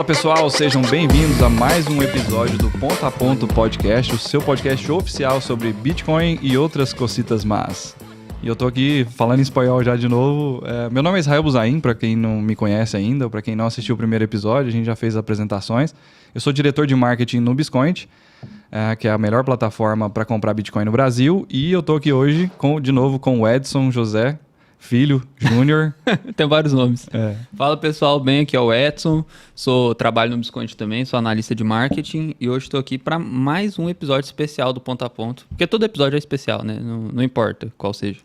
Fala pessoal, sejam bem-vindos a mais um episódio do Ponto a Ponto Podcast, o seu podcast oficial sobre Bitcoin e outras cositas más. E eu tô aqui falando em espanhol já de novo. Meu nome é Israel Buzaim, para quem não me conhece ainda, ou para quem não assistiu o primeiro episódio, a gente já fez apresentações. Eu sou diretor de marketing no Biscoint, que é a melhor plataforma para comprar Bitcoin no Brasil. E eu tô aqui hoje, de novo, com o Edson José Filho Júnior. Tem vários nomes. Fala pessoal, bem, aqui é o Edson, trabalho no Biscoint também, sou analista de marketing e hoje estou aqui para mais um episódio especial do Ponto a Ponto, porque todo episódio é especial, né? Não importa qual seja.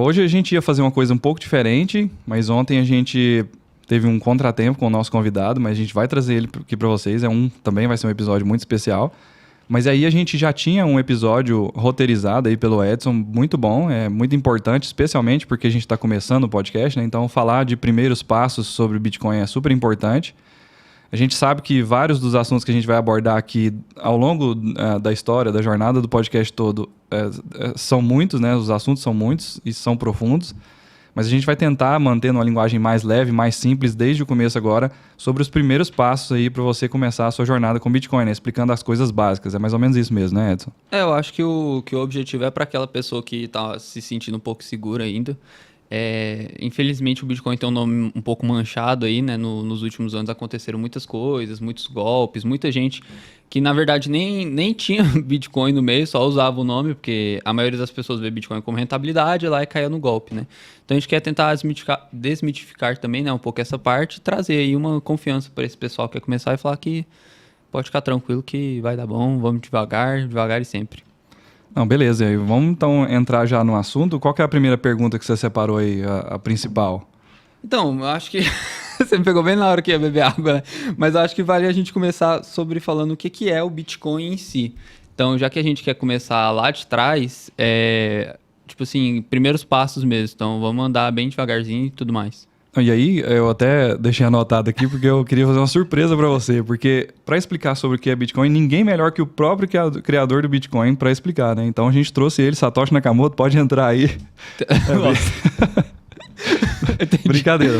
Hoje a gente ia fazer uma coisa um pouco diferente, mas ontem a gente teve um contratempo com o nosso convidado, mas a gente vai trazer ele aqui para vocês, também vai ser um episódio muito especial. Mas aí a gente já tinha um episódio roteirizado aí pelo Edson, muito bom, muito importante, especialmente porque a gente está começando o podcast, né? Então falar de primeiros passos sobre o Bitcoin é super importante. A gente sabe que vários dos assuntos que a gente vai abordar aqui ao longo da história, da jornada do podcast todo, são muitos, né? Os assuntos são muitos e são profundos. Mas a gente vai tentar manter uma linguagem mais leve, mais simples, desde o começo agora, sobre os primeiros passos aí para você começar a sua jornada com Bitcoin, né? Explicando as coisas básicas. É mais ou menos isso mesmo, né, Edson? Eu acho que o objetivo é para aquela pessoa que está se sentindo um pouco segura ainda. Infelizmente o Bitcoin tem um nome um pouco manchado aí, né? Nos últimos anos aconteceram muitas coisas, muitos golpes, muita gente que na verdade nem tinha Bitcoin no meio, só usava o nome, porque a maioria das pessoas vê Bitcoin como rentabilidade lá e caía no golpe, né? Então a gente quer tentar desmitificar também, né, um pouco essa parte, trazer aí uma confiança para esse pessoal que quer começar e falar que pode ficar tranquilo que vai dar bom, vamos devagar e sempre. Não, beleza. Vamos então entrar já no assunto. Qual que é a primeira pergunta que você separou aí, a principal? Então, eu acho que você me pegou bem na hora que ia beber água, né? Mas eu acho que vale a gente começar falando o que é o Bitcoin em si. Então, já que a gente quer começar lá de trás, tipo assim, primeiros passos mesmo. Então, vamos andar bem devagarzinho e tudo mais. E aí, eu até deixei anotado aqui porque eu queria fazer uma surpresa para você, porque para explicar sobre o que é Bitcoin, ninguém melhor que o próprio criador do Bitcoin para explicar, né? Então a gente trouxe ele, Satoshi Nakamoto, pode entrar aí. Brincadeira.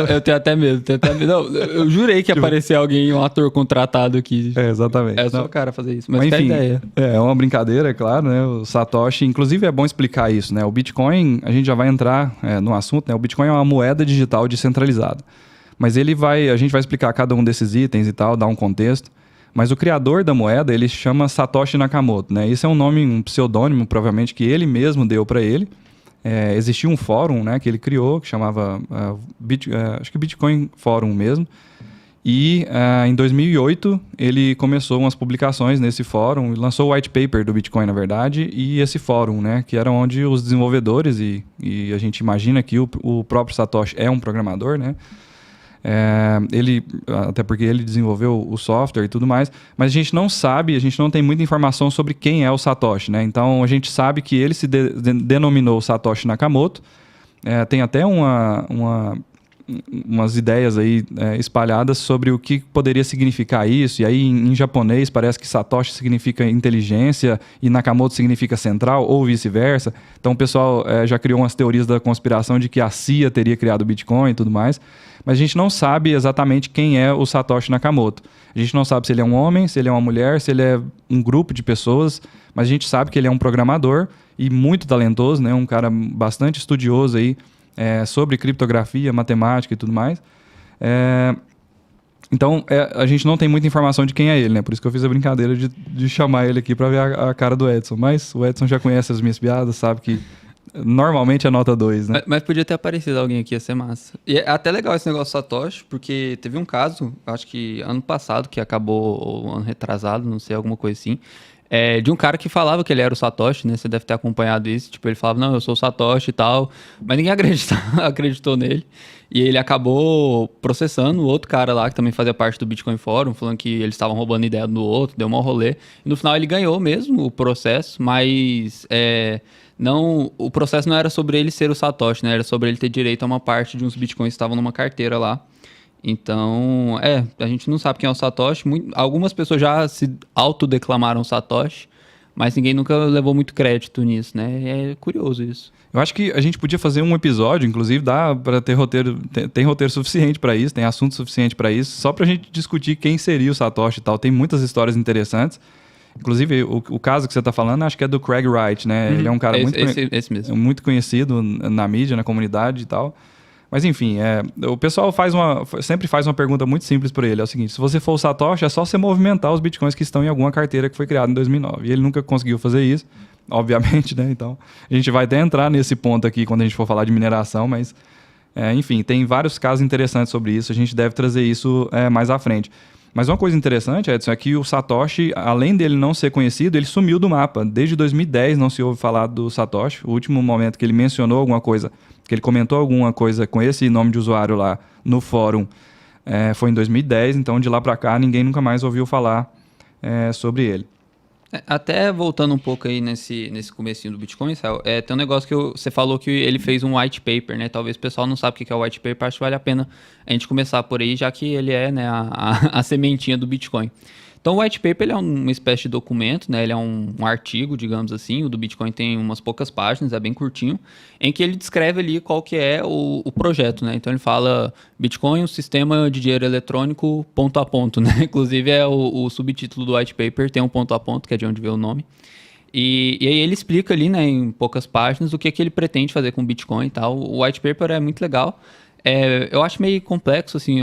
Eu tenho até medo. Não, eu jurei que ia aparecer alguém, um ator contratado aqui. Exatamente. É só o cara fazer isso, mas enfim, ideia. É uma brincadeira, é claro, né? O Satoshi, inclusive é bom explicar isso, né? O Bitcoin, a gente já vai entrar no assunto, né? O Bitcoin é uma moeda digital descentralizada. Mas a gente vai explicar cada um desses itens e tal, dar um contexto. Mas o criador da moeda, ele se chama Satoshi Nakamoto, né? Esse é um pseudônimo, provavelmente, que ele mesmo deu para ele. Existia um fórum, né, que ele criou, que chamava acho que Bitcoin Fórum mesmo. E em 2008 ele começou umas publicações nesse fórum, lançou o white paper do Bitcoin, na verdade, e esse fórum, né, que era onde os desenvolvedores, e a gente imagina que o próprio Satoshi é um programador, né? Até porque ele desenvolveu o software e tudo mais, mas a gente não tem muita informação sobre quem é o Satoshi, né? Então a gente sabe que ele se denominou Satoshi Nakamoto. Tem até umas ideias aí espalhadas sobre o que poderia significar isso, e aí em japonês parece que Satoshi significa inteligência e Nakamoto significa central, ou vice-versa. Então o pessoal já criou umas teorias da conspiração de que a CIA teria criado o Bitcoin e tudo mais, mas a gente não sabe exatamente quem é o Satoshi Nakamoto. A gente não sabe se ele é um homem, se ele é uma mulher, se ele é um grupo de pessoas, mas a gente sabe que ele é um programador e muito talentoso, né? Um cara bastante estudioso aí, sobre criptografia, matemática e tudo mais. Então, a gente não tem muita informação de quem é ele, né? Por isso que eu fiz a brincadeira de chamar ele aqui para ver a cara do Edson. Mas o Edson já conhece as minhas piadas, sabe que normalmente é nota 2, né? Mas podia ter aparecido alguém aqui, ia ser massa. E é até legal esse negócio do Satoshi, porque teve um caso, acho que ano passado, que acabou, ou ano retrasado, não sei, alguma coisa assim, de um cara que falava que ele era o Satoshi, né? Você deve ter acompanhado isso. Tipo, ele falava, não, eu sou o Satoshi e tal. Mas ninguém acreditou nele. E ele acabou processando o outro cara lá, que também fazia parte do Bitcoin Forum, falando que eles estavam roubando ideia do outro, deu um rolê. E no final ele ganhou mesmo o processo, mas o processo não era sobre ele ser o Satoshi, né? Era sobre ele ter direito a uma parte de uns Bitcoins que estavam numa carteira lá. Então, a gente não sabe quem é o Satoshi. Algumas pessoas já se autodeclamaram Satoshi, mas ninguém nunca levou muito crédito nisso, né? É curioso isso. Eu acho que a gente podia fazer um episódio, inclusive dá para ter roteiro, tem roteiro suficiente para isso, tem assunto suficiente para isso, só pra gente discutir quem seria o Satoshi e tal. Tem muitas histórias interessantes. Inclusive, o caso que você está falando, acho que é do Craig Wright, né? Ele é um cara esse mesmo. muito conhecido na mídia, na comunidade e tal. Mas enfim, o pessoal sempre faz uma pergunta muito simples para ele. É o seguinte, se você for o Satoshi, é só você movimentar os bitcoins que estão em alguma carteira que foi criada em 2009. E ele nunca conseguiu fazer isso, obviamente, né? Então, a gente vai até entrar nesse ponto aqui quando a gente for falar de mineração, mas... enfim, tem vários casos interessantes sobre isso. A gente deve trazer isso mais à frente. Mas uma coisa interessante, Edson, é que o Satoshi, além dele não ser conhecido, ele sumiu do mapa. Desde 2010 não se ouve falar do Satoshi. O último momento que ele mencionou alguma coisa, que ele comentou alguma coisa com esse nome de usuário lá no fórum, foi em 2010. Então, de lá para cá, ninguém nunca mais ouviu falar sobre ele. Até voltando um pouco aí nesse comecinho do Bitcoin, Céu, tem um negócio que você falou que ele fez um white paper, né? Talvez o pessoal não sabe o que é o white paper, acho que vale a pena a gente começar por aí, já que ele é, né, a sementinha do Bitcoin. Então o white paper ele é uma espécie de documento, né? Ele é um artigo, digamos assim. O do Bitcoin tem umas poucas páginas, é bem curtinho, em que ele descreve ali qual que é o projeto, né? Então ele fala Bitcoin, um sistema de dinheiro eletrônico ponto a ponto, né? Inclusive o subtítulo do white paper tem um ponto a ponto, que é de onde veio o nome. E aí ele explica ali, né, em poucas páginas, o que ele pretende fazer com o Bitcoin e tal. O white paper é muito legal. Eu acho meio complexo, assim,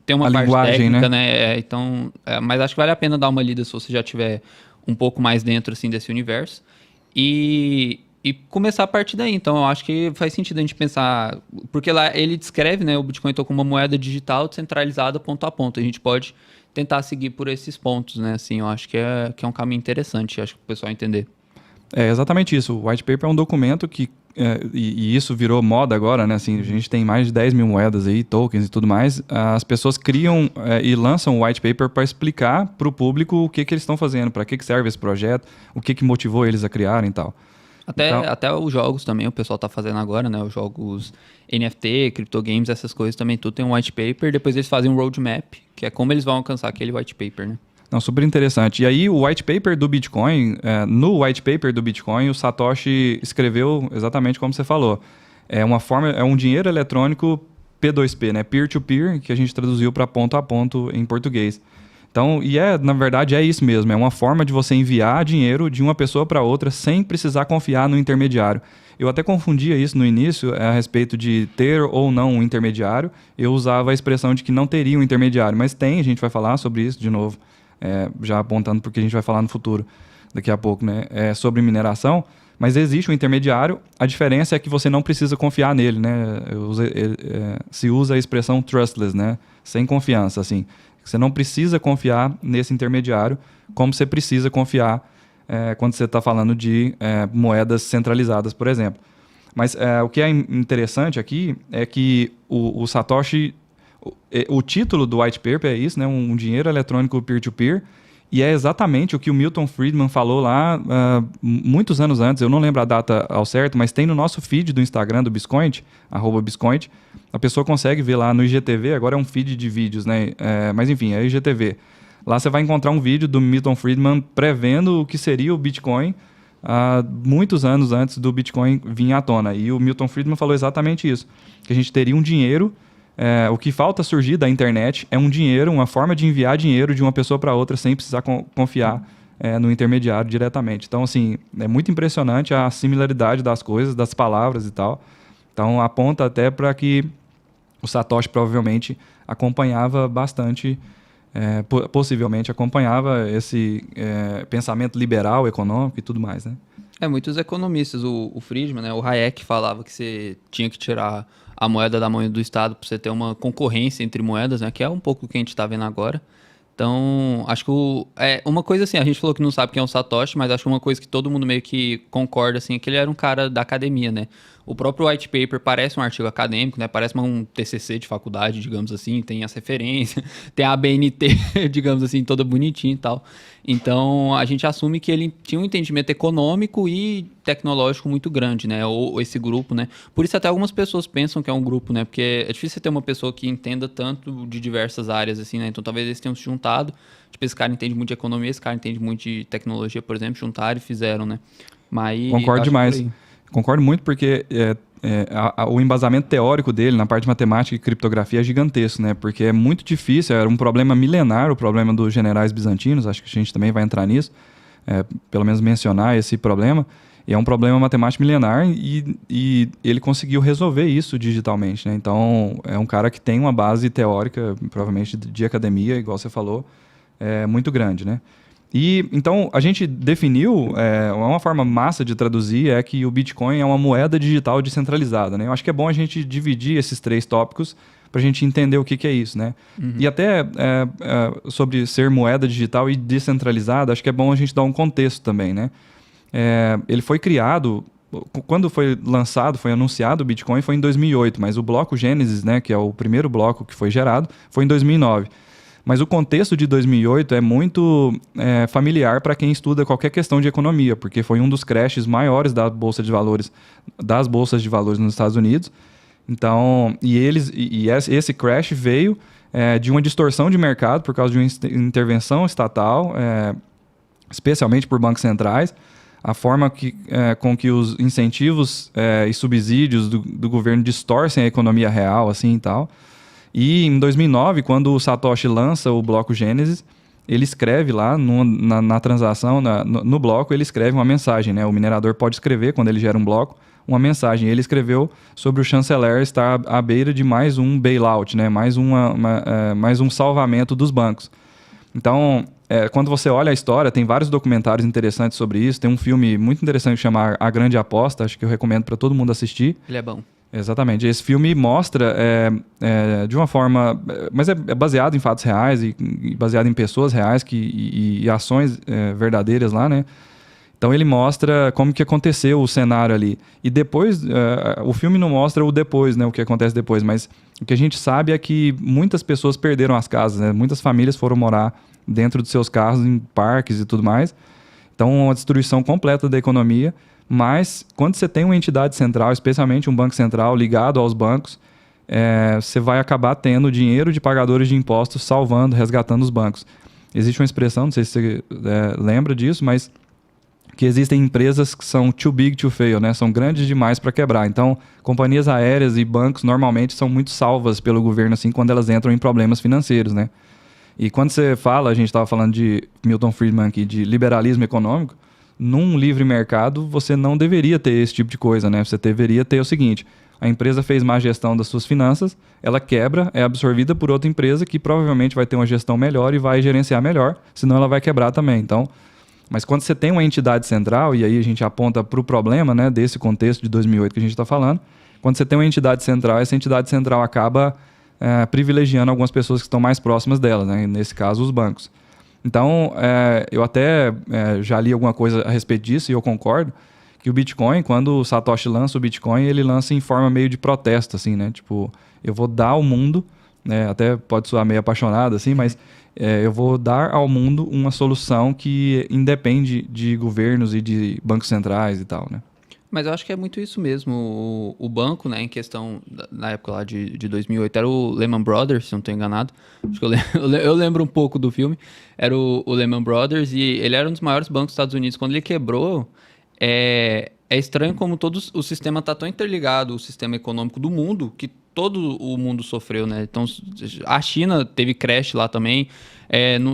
tem uma parte técnica, né? Então, mas acho que vale a pena dar uma lida se você já tiver um pouco mais dentro, assim, desse universo. E começar a partir daí. Então, eu acho que faz sentido a gente pensar... Porque lá ele descreve, né, o Bitcoin como uma moeda digital descentralizada ponto a ponto. A gente pode tentar seguir por esses pontos, né? Assim, eu acho que é um caminho interessante, acho que o pessoal entender. É exatamente isso. O white paper é um documento que e isso virou moda agora, né? Assim, a gente tem mais de 10 mil moedas aí, tokens e tudo mais. As pessoas criam e lançam o white paper para explicar para o público o que eles estão fazendo, para que serve esse projeto, o que motivou eles a criarem e tal. Até os jogos também o pessoal está fazendo agora, né? Os jogos NFT, CryptoGames, essas coisas também tudo tem um white paper. Depois eles fazem um roadmap, que é como eles vão alcançar aquele white paper, né? Não, super interessante. E aí, o white paper do Bitcoin, no white paper do Bitcoin, o Satoshi escreveu exatamente como você falou. É um dinheiro eletrônico P2P, né? Peer-to-peer, que a gente traduziu para ponto a ponto em português. Então, na verdade, é isso mesmo. É uma forma de você enviar dinheiro de uma pessoa para outra sem precisar confiar no intermediário. Eu até confundia isso no início a respeito de ter ou não um intermediário. Eu usava a expressão de que não teria um intermediário, mas tem, a gente vai falar sobre isso de novo. Já apontando porque a gente vai falar no futuro, daqui a pouco, né? Sobre mineração, mas existe um intermediário, a diferença é que você não precisa confiar nele, né? Se usa a expressão trustless, né? Sem confiança, assim. Você não precisa confiar nesse intermediário, como você precisa confiar quando você está falando de moedas centralizadas, por exemplo. Mas o que é interessante aqui é que o Satoshi... O título do white paper é isso, né? Um dinheiro eletrônico peer-to-peer, e é exatamente o que o Milton Friedman falou lá muitos anos antes. Eu não lembro a data ao certo, mas tem no nosso feed do Instagram do Biscoint, @Biscoint. A pessoa consegue ver lá no IGTV, agora é um feed de vídeos, né? Mas enfim, é IGTV. Lá você vai encontrar um vídeo do Milton Friedman prevendo o que seria o Bitcoin muitos anos antes do Bitcoin vir à tona. E o Milton Friedman falou exatamente isso, que a gente teria um dinheiro. O que falta surgir da internet é um dinheiro, uma forma de enviar dinheiro de uma pessoa para outra sem precisar confiar no intermediário diretamente. Então, assim, é muito impressionante a similaridade das coisas, das palavras e tal. Então, aponta até para que o Satoshi provavelmente acompanhava bastante, possivelmente acompanhava esse pensamento liberal, econômico e tudo mais, né? Muitos economistas, o Friedman, né, o Hayek falava que você tinha que tirar a moeda da mão do Estado para você ter uma concorrência entre moedas, né, que é um pouco o que a gente está vendo agora. Então, acho que uma coisa assim, a gente falou que não sabe quem é o Satoshi, mas acho que uma coisa que todo mundo meio que concorda assim, é que ele era um cara da academia, né? O próprio white paper parece um artigo acadêmico, né? Parece um TCC de faculdade, digamos assim, tem as referências, tem a ABNT, digamos assim, toda bonitinha e tal. Então, a gente assume que ele tinha um entendimento econômico e tecnológico muito grande, né? Ou esse grupo, né? Por isso até algumas pessoas pensam que é um grupo, né? Porque é difícil ter uma pessoa que entenda tanto de diversas áreas, assim, né? Então, talvez eles tenham se juntado. Tipo, esse cara entende muito de economia, esse cara entende muito de tecnologia, por exemplo, juntaram e fizeram, né? Mas Concordo demais. Concordo muito porque o embasamento teórico dele na parte de matemática e criptografia é gigantesco, né? Porque é muito difícil, era um problema milenar, o problema dos generais bizantinos, acho que a gente também vai entrar nisso, pelo menos mencionar esse problema. E é um problema matemático milenar e ele conseguiu resolver isso digitalmente, né? Então, é um cara que tem uma base teórica, provavelmente de academia, igual você falou, muito grande, né? E então a gente definiu, uma forma massa de traduzir é que o Bitcoin é uma moeda digital descentralizada, né? Eu acho que é bom a gente dividir esses 3 tópicos para a gente entender o que é isso, né? Uhum. E até sobre ser moeda digital e descentralizada, acho que é bom a gente dar um contexto também, né? Ele foi criado, quando foi lançado, foi anunciado o Bitcoin foi em 2008, mas o bloco Gênesis, né, que é o primeiro bloco que foi gerado, foi em 2009. Mas o contexto de 2008 é muito familiar para quem estuda qualquer questão de economia, porque foi um dos crashes maiores das bolsas de valores nos Estados Unidos. Então, esse crash veio de uma distorção de mercado por causa de uma intervenção estatal, especialmente por bancos centrais, a forma com que os incentivos e subsídios do governo distorcem a economia real, assim e tal. E em 2009, quando o Satoshi lança o bloco Gênesis, ele escreve lá na transação, no bloco, ele escreve uma mensagem, né? O minerador pode escrever, quando ele gera um bloco, uma mensagem. Ele escreveu sobre o chanceler estar à beira de mais um bailout, né? Mais um salvamento dos bancos. Então, quando você olha a história, tem vários documentários interessantes sobre isso. Tem um filme muito interessante que chama A Grande Aposta, acho que eu recomendo para todo mundo assistir. Ele é bom. Exatamente. Esse filme mostra de uma forma... Mas é baseado em fatos reais e baseado em pessoas reais e ações verdadeiras lá, né? Então ele mostra como que aconteceu o cenário ali. E depois, o filme não mostra o depois, né? O que acontece depois, mas o que a gente sabe é que muitas pessoas perderam as casas, né? Muitas famílias foram morar dentro dos seus carros, em parques e tudo mais. Então, uma destruição completa da economia. Mas, quando você tem uma entidade central, especialmente um banco central ligado aos bancos, você vai acabar tendo dinheiro de pagadores de impostos salvando, resgatando os bancos. Existe uma expressão, não sei se você lembra disso, mas que existem empresas que são too big to fail, né? São grandes demais para quebrar. Então, companhias aéreas e bancos normalmente são muito salvas pelo governo assim, quando elas entram em problemas financeiros, né? E quando você fala, a gente estava falando de Milton Friedman aqui, de liberalismo econômico, num livre mercado você não deveria ter esse tipo de coisa, né? Você deveria ter o seguinte: a empresa fez má gestão das suas finanças, ela quebra, é absorvida por outra empresa que provavelmente vai ter uma gestão melhor e vai gerenciar melhor, senão ela vai quebrar também. Então, mas quando você tem uma entidade central, e aí a gente aponta para o problema, né, desse contexto de 2008 que a gente está falando, quando você tem uma entidade central, essa entidade central acaba privilegiando algumas pessoas que estão mais próximas dela, né? Nesse caso, os bancos. Então, eu até já li alguma coisa a respeito disso e eu concordo que o Bitcoin, quando o Satoshi lança o Bitcoin, ele lança em forma meio de protesto, assim, né? Tipo, eu vou dar ao mundo, né? Até pode soar meio apaixonado, assim, mas eu vou dar ao mundo uma solução que independe de governos e de bancos centrais e tal, né? Mas eu acho que é muito isso mesmo. O banco, né, em questão, na época lá de 2008, era o Lehman Brothers, se não estou enganado. Acho que eu lembro um pouco do filme. Era o Lehman Brothers e ele era um dos maiores bancos dos Estados Unidos. Quando ele quebrou, é estranho como o sistema está tão interligado, o sistema econômico do mundo, que todo o mundo sofreu, né? Então, a China teve crash lá também.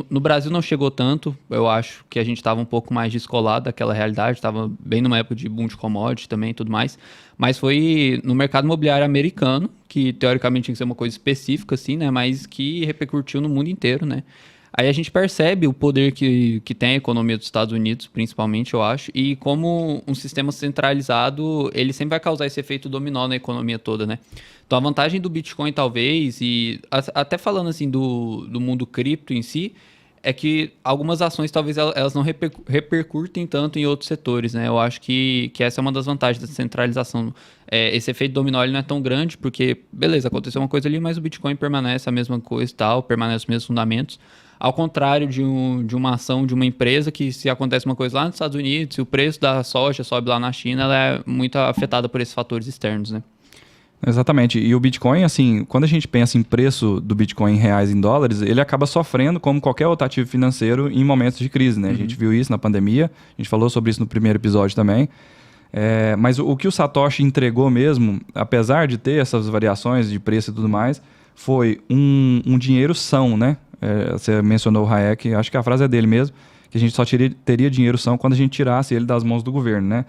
No Brasil não chegou tanto. Eu acho que a gente estava um pouco mais descolado daquela realidade. Estava bem numa época de boom de commodity também e tudo mais. Mas foi no mercado imobiliário americano, que teoricamente tinha que ser uma coisa específica, assim, né? Mas que repercutiu no mundo inteiro, né? Aí a gente percebe o poder que tem a economia dos Estados Unidos, principalmente, eu acho, e como um sistema centralizado, ele sempre vai causar esse efeito dominó na economia toda, né? Então, a vantagem do Bitcoin, talvez, e até falando assim do mundo cripto em si, é que algumas ações talvez elas não repercutem tanto em outros setores, né? Eu acho que essa é uma das vantagens da descentralização. Esse efeito dominó ele não é tão grande, porque, beleza, aconteceu uma coisa ali, mas o Bitcoin permanece a mesma coisa e tal, permanece os mesmos fundamentos. Ao contrário de uma ação de uma empresa que, se acontece uma coisa lá nos Estados Unidos, se o preço da soja sobe lá na China, ela é muito afetada por esses fatores externos, né? Exatamente. E o Bitcoin, assim, quando a gente pensa em preço do Bitcoin em reais e em dólares, ele acaba sofrendo como qualquer outro ativo financeiro em momentos de crise, né? A gente viu isso na pandemia, a gente falou sobre isso no primeiro episódio também. Mas o que o Satoshi entregou mesmo, apesar de ter essas variações de preço e tudo mais, foi um dinheiro são, né? Você mencionou o Hayek, acho que a frase é dele mesmo, que a gente só teria dinheiro são quando a gente tirasse ele das mãos do governo, né?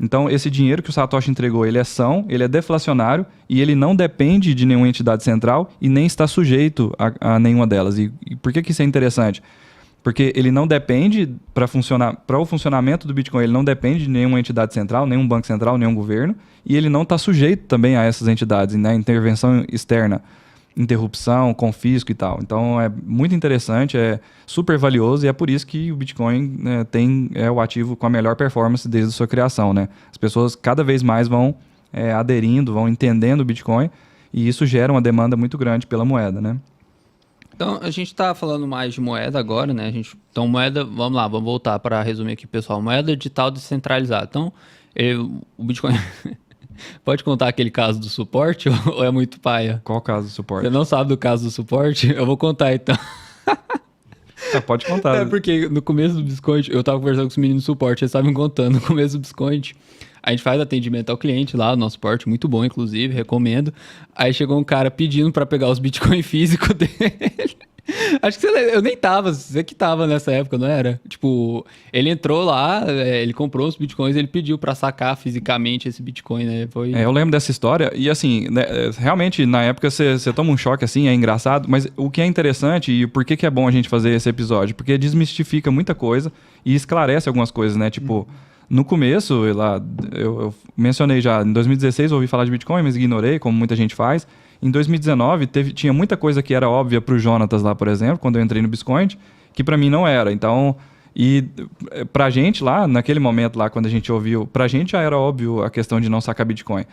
Então, esse dinheiro que o Satoshi entregou, ele é são, ele é deflacionário e ele não depende de nenhuma entidade central e nem está sujeito a nenhuma delas. E por que isso é interessante? Porque ele não depende, para o funcionamento do Bitcoin, ele não depende de nenhuma entidade central, nenhum banco central, nenhum governo, e ele não está sujeito também a essas entidades, né? Intervenção externa, interrupção, confisco e tal. Então é muito interessante, é super valioso e é por isso que o Bitcoin, né, é o ativo com a melhor performance desde a sua criação, né? As pessoas cada vez mais vão aderindo, vão entendendo o Bitcoin e isso gera uma demanda muito grande pela moeda, né? Então, a gente está falando mais de moeda agora, né? Então, moeda, vamos lá, vamos voltar para resumir aqui, pessoal. Moeda digital descentralizada. Então, o Bitcoin... Pode contar aquele caso do suporte ou é muito paia? Qual o caso do suporte? Você não sabe do caso do suporte? Eu vou contar então. Pode contar. Porque no começo do Biscoint, eu tava conversando com os meninos do suporte, eles estavam me contando, no começo do Biscoint, a gente faz atendimento ao cliente lá, o nosso suporte, muito bom, inclusive, recomendo. Aí chegou um cara pedindo para pegar os Bitcoin físicos dele. Acho que eu nem tava, você que tava nessa época, não era? Tipo, ele entrou lá, ele comprou os bitcoins, ele pediu pra sacar fisicamente esse bitcoin, né? Eu lembro dessa história e assim, né, realmente na época você toma um choque assim, é engraçado, mas o que é interessante e por que é bom a gente fazer esse episódio? Porque desmistifica muita coisa e esclarece algumas coisas, né? Tipo, no começo, eu mencionei já, em 2016 eu ouvi falar de Bitcoin, mas ignorei, como muita gente faz. Em 2019, tinha muita coisa que era óbvia para o Jonatas lá, por exemplo, quando eu entrei no Biscoint, que para mim não era. Então, e para a gente lá, naquele momento lá, quando a gente ouviu, para a gente já era óbvio a questão de não sacar Bitcoin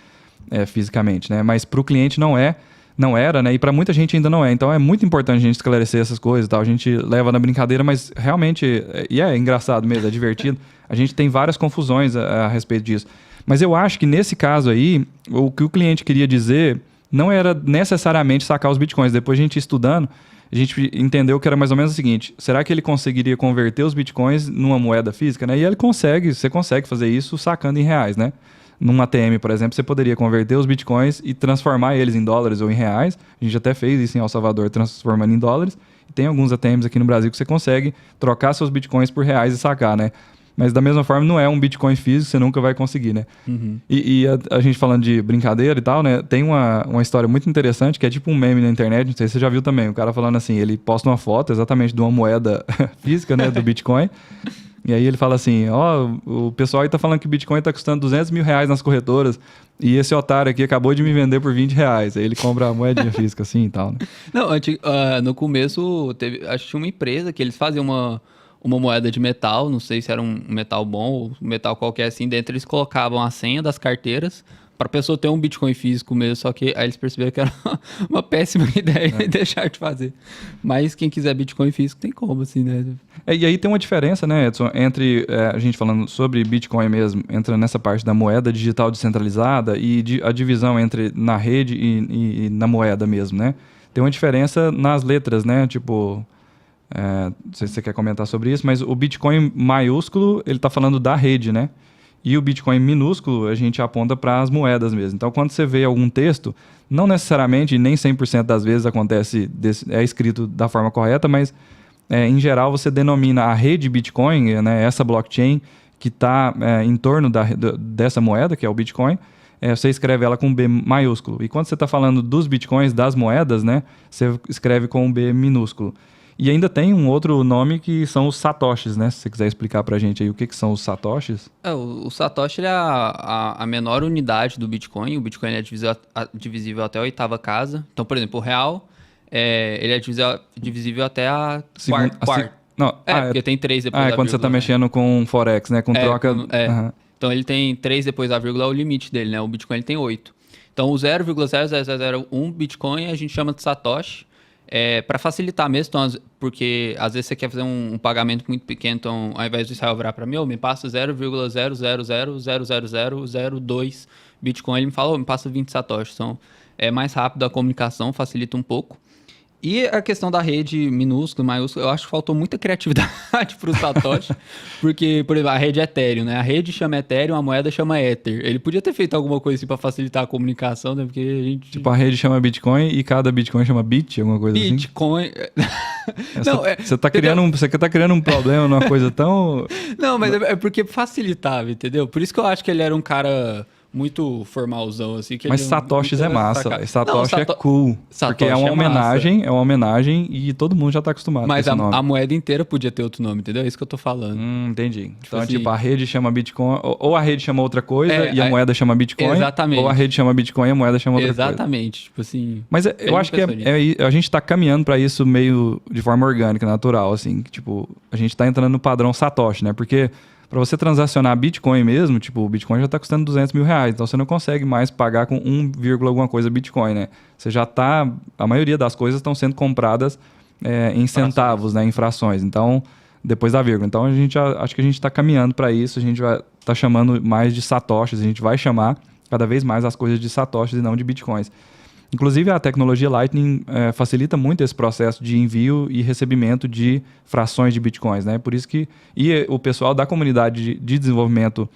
fisicamente, né? Mas para o cliente não era, né? E para muita gente ainda não é. Então, é muito importante a gente esclarecer essas coisas e tal. A gente leva na brincadeira, mas realmente, e é engraçado mesmo, é divertido. A gente tem várias confusões a respeito disso. Mas eu acho que nesse caso aí, o que o cliente queria dizer... não era necessariamente sacar os bitcoins. Depois a gente estudando, a gente entendeu que era mais ou menos o seguinte: será que ele conseguiria converter os bitcoins numa moeda física? Né? E ele você consegue fazer isso sacando em reais, né? Num ATM, por exemplo, você poderia converter os bitcoins e transformar eles em dólares ou em reais. A gente até fez isso em El Salvador, transformando em dólares. E tem alguns ATMs aqui no Brasil que você consegue trocar seus bitcoins por reais e sacar, né? Mas da mesma forma, não é um Bitcoin físico, você nunca vai conseguir, né? Uhum. E a gente falando de brincadeira e tal, né? Tem uma história muito interessante, que é tipo um meme na internet, não sei se você já viu também. O cara falando assim, ele posta uma foto exatamente de uma moeda física, né? Do Bitcoin. E aí ele fala assim, o pessoal aí tá falando que o Bitcoin tá custando R$200 mil nas corretoras e esse otário aqui acabou de me vender por R$20. Aí ele compra a moedinha física assim e tal, né? Não, no começo, acho que tinha uma empresa que eles faziam uma moeda de metal, não sei se era um metal bom ou um metal qualquer assim, dentro eles colocavam a senha das carteiras para a pessoa ter um Bitcoin físico mesmo, só que aí eles perceberam que era uma péssima ideia deixar de fazer. Mas quem quiser Bitcoin físico tem como, assim, né? E aí tem uma diferença, né, Edson, entre a gente falando sobre Bitcoin mesmo, entra nessa parte da moeda digital descentralizada e a divisão entre na rede e na moeda mesmo, né? Tem uma diferença nas letras, né? Tipo... não sei se você quer comentar sobre isso, mas o Bitcoin maiúsculo, ele está falando da rede, né? E o Bitcoin minúsculo, a gente aponta para as moedas mesmo. Então, quando você vê algum texto, não necessariamente, nem 100% das vezes acontece, é escrito da forma correta, mas em geral você denomina a rede Bitcoin, né, essa blockchain que está em torno dessa moeda, que é o Bitcoin, você escreve ela com B maiúsculo. E quando você está falando dos Bitcoins, das moedas, né, você escreve com um B minúsculo. E ainda tem um outro nome que são os satoshis, né? Se você quiser explicar pra gente aí o que são os satoshis. O satoshi é a menor unidade do Bitcoin. O Bitcoin é divisível até a 8ª casa. Então, por exemplo, o real ele é divisível até a Segundo- quarta. Não, Porque tem 3 depois da quando você tá vírgula, né? mexendo com Forex, né? Com troca. Aham. Então ele tem 3 depois da vírgula, é o limite dele, né? O Bitcoin ele tem 8. Então o 0,0001 Bitcoin a gente chama de Satoshi. Para facilitar mesmo, então, porque às vezes você quer fazer um pagamento muito pequeno, então ao invés de Israel virar para mim, me passa 0,0000002 Bitcoin, ele me fala, me passa 20 Satoshi. Então é mais rápido a comunicação, facilita um pouco. E a questão da rede minúscula, maiúscula, eu acho que faltou muita criatividade para o Satoshi, porque, por exemplo, a rede Ethereum, né? A rede chama Ethereum, a moeda chama Ether. Ele podia ter feito alguma coisa assim para facilitar a comunicação, né? Porque a gente... Tipo, a rede chama Bitcoin e cada Bitcoin chama Bit, alguma coisa assim. Bitcoin... Você tá criando um problema numa coisa tão... Não, mas é porque facilitava, entendeu? Por isso que eu acho que ele era um cara muito formalzão, assim. Que Mas ele Satoshis é massa, velho. Satoshi é cool. Satoshi porque é uma homenagem e todo mundo já tá acostumado mas com esse nome. a moeda inteira podia ter outro nome, entendeu? É isso que eu tô falando. Entendi. Então, assim, tipo, a rede chama Bitcoin, ou a rede chama outra coisa e a moeda chama Bitcoin. Exatamente. Ou a rede chama Bitcoin e a moeda chama outra coisa. Exatamente. Tipo assim... Mas eu acho que a gente tá caminhando pra isso meio de forma orgânica, natural, assim. Que, tipo, a gente tá entrando no padrão Satoshi, né? Porque... Para você transacionar Bitcoin mesmo, tipo, o Bitcoin já está custando 200 mil reais, então você não consegue mais pagar com 1, alguma coisa Bitcoin, né? Você já está... A maioria das coisas estão sendo compradas em centavos, né? Em frações. Então, depois da vírgula. Então, acho que a gente está caminhando para isso, a gente vai tá chamando mais de satoshis, a gente vai chamar cada vez mais as coisas de satoshis e não de Bitcoins. Inclusive, a tecnologia Lightning facilita muito esse processo de envio e recebimento de frações de Bitcoins, né? Por isso que o pessoal da comunidade de desenvolvimento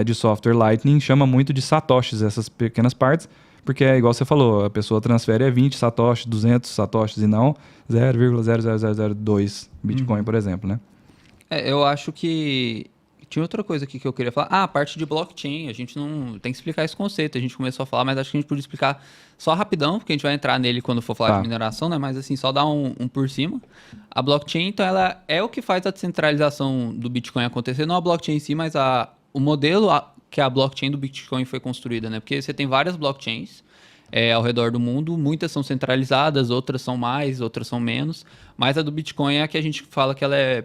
de software Lightning chama muito de satoshis, essas pequenas partes, porque é igual você falou, a pessoa transfere 20 satoshis, 200 satoshis e não 0,00002 Bitcoin, por exemplo, né? Eu acho que... Tinha outra coisa aqui que eu queria falar. A parte de blockchain. A gente não tem que explicar esse conceito. A gente começou a falar, mas acho que a gente podia explicar só rapidão, porque a gente vai entrar nele quando for falar de mineração, né? Mas assim, só dar um por cima. A blockchain, então, ela é o que faz a descentralização do Bitcoin acontecer. Não a blockchain em si, mas o modelo que a blockchain do Bitcoin foi construída, né? Porque você tem várias blockchains ao redor do mundo. Muitas são centralizadas, outras são mais, outras são menos. Mas a do Bitcoin é a que a gente fala que ela é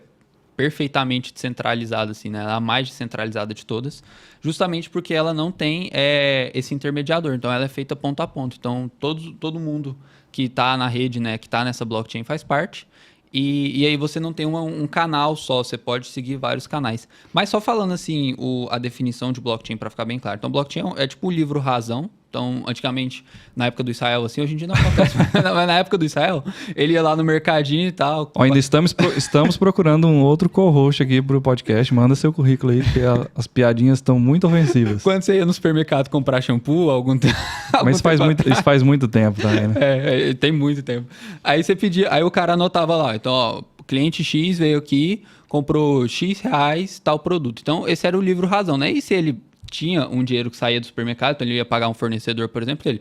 perfeitamente descentralizada, assim, né? Ela é a mais descentralizada de todas, justamente porque ela não tem esse intermediador. Então, ela é feita ponto a ponto. Então, todo mundo que está na rede, né, que está nessa blockchain faz parte. E aí você não tem um canal só, você pode seguir vários canais. Mas só falando, assim, a definição de blockchain para ficar bem claro. Então, blockchain é tipo o livro razão. Então, antigamente, na época do Israel, assim, hoje em dia não acontece, mas na época do Israel, ele ia lá no mercadinho e tal. Ainda estamos procurando um outro co-host aqui pro podcast. Manda seu currículo aí, porque as piadinhas estão muito ofensivas. Quando você ia no supermercado comprar shampoo, algum tempo... Mas isso faz muito tempo também, né? Tem muito tempo. Aí você pedia, aí o cara anotava lá, então, ó, cliente X veio aqui, comprou X reais, tal produto. Então, esse era o livro razão, né? E se ele tinha um dinheiro que saía do supermercado, então ele ia pagar um fornecedor, por exemplo,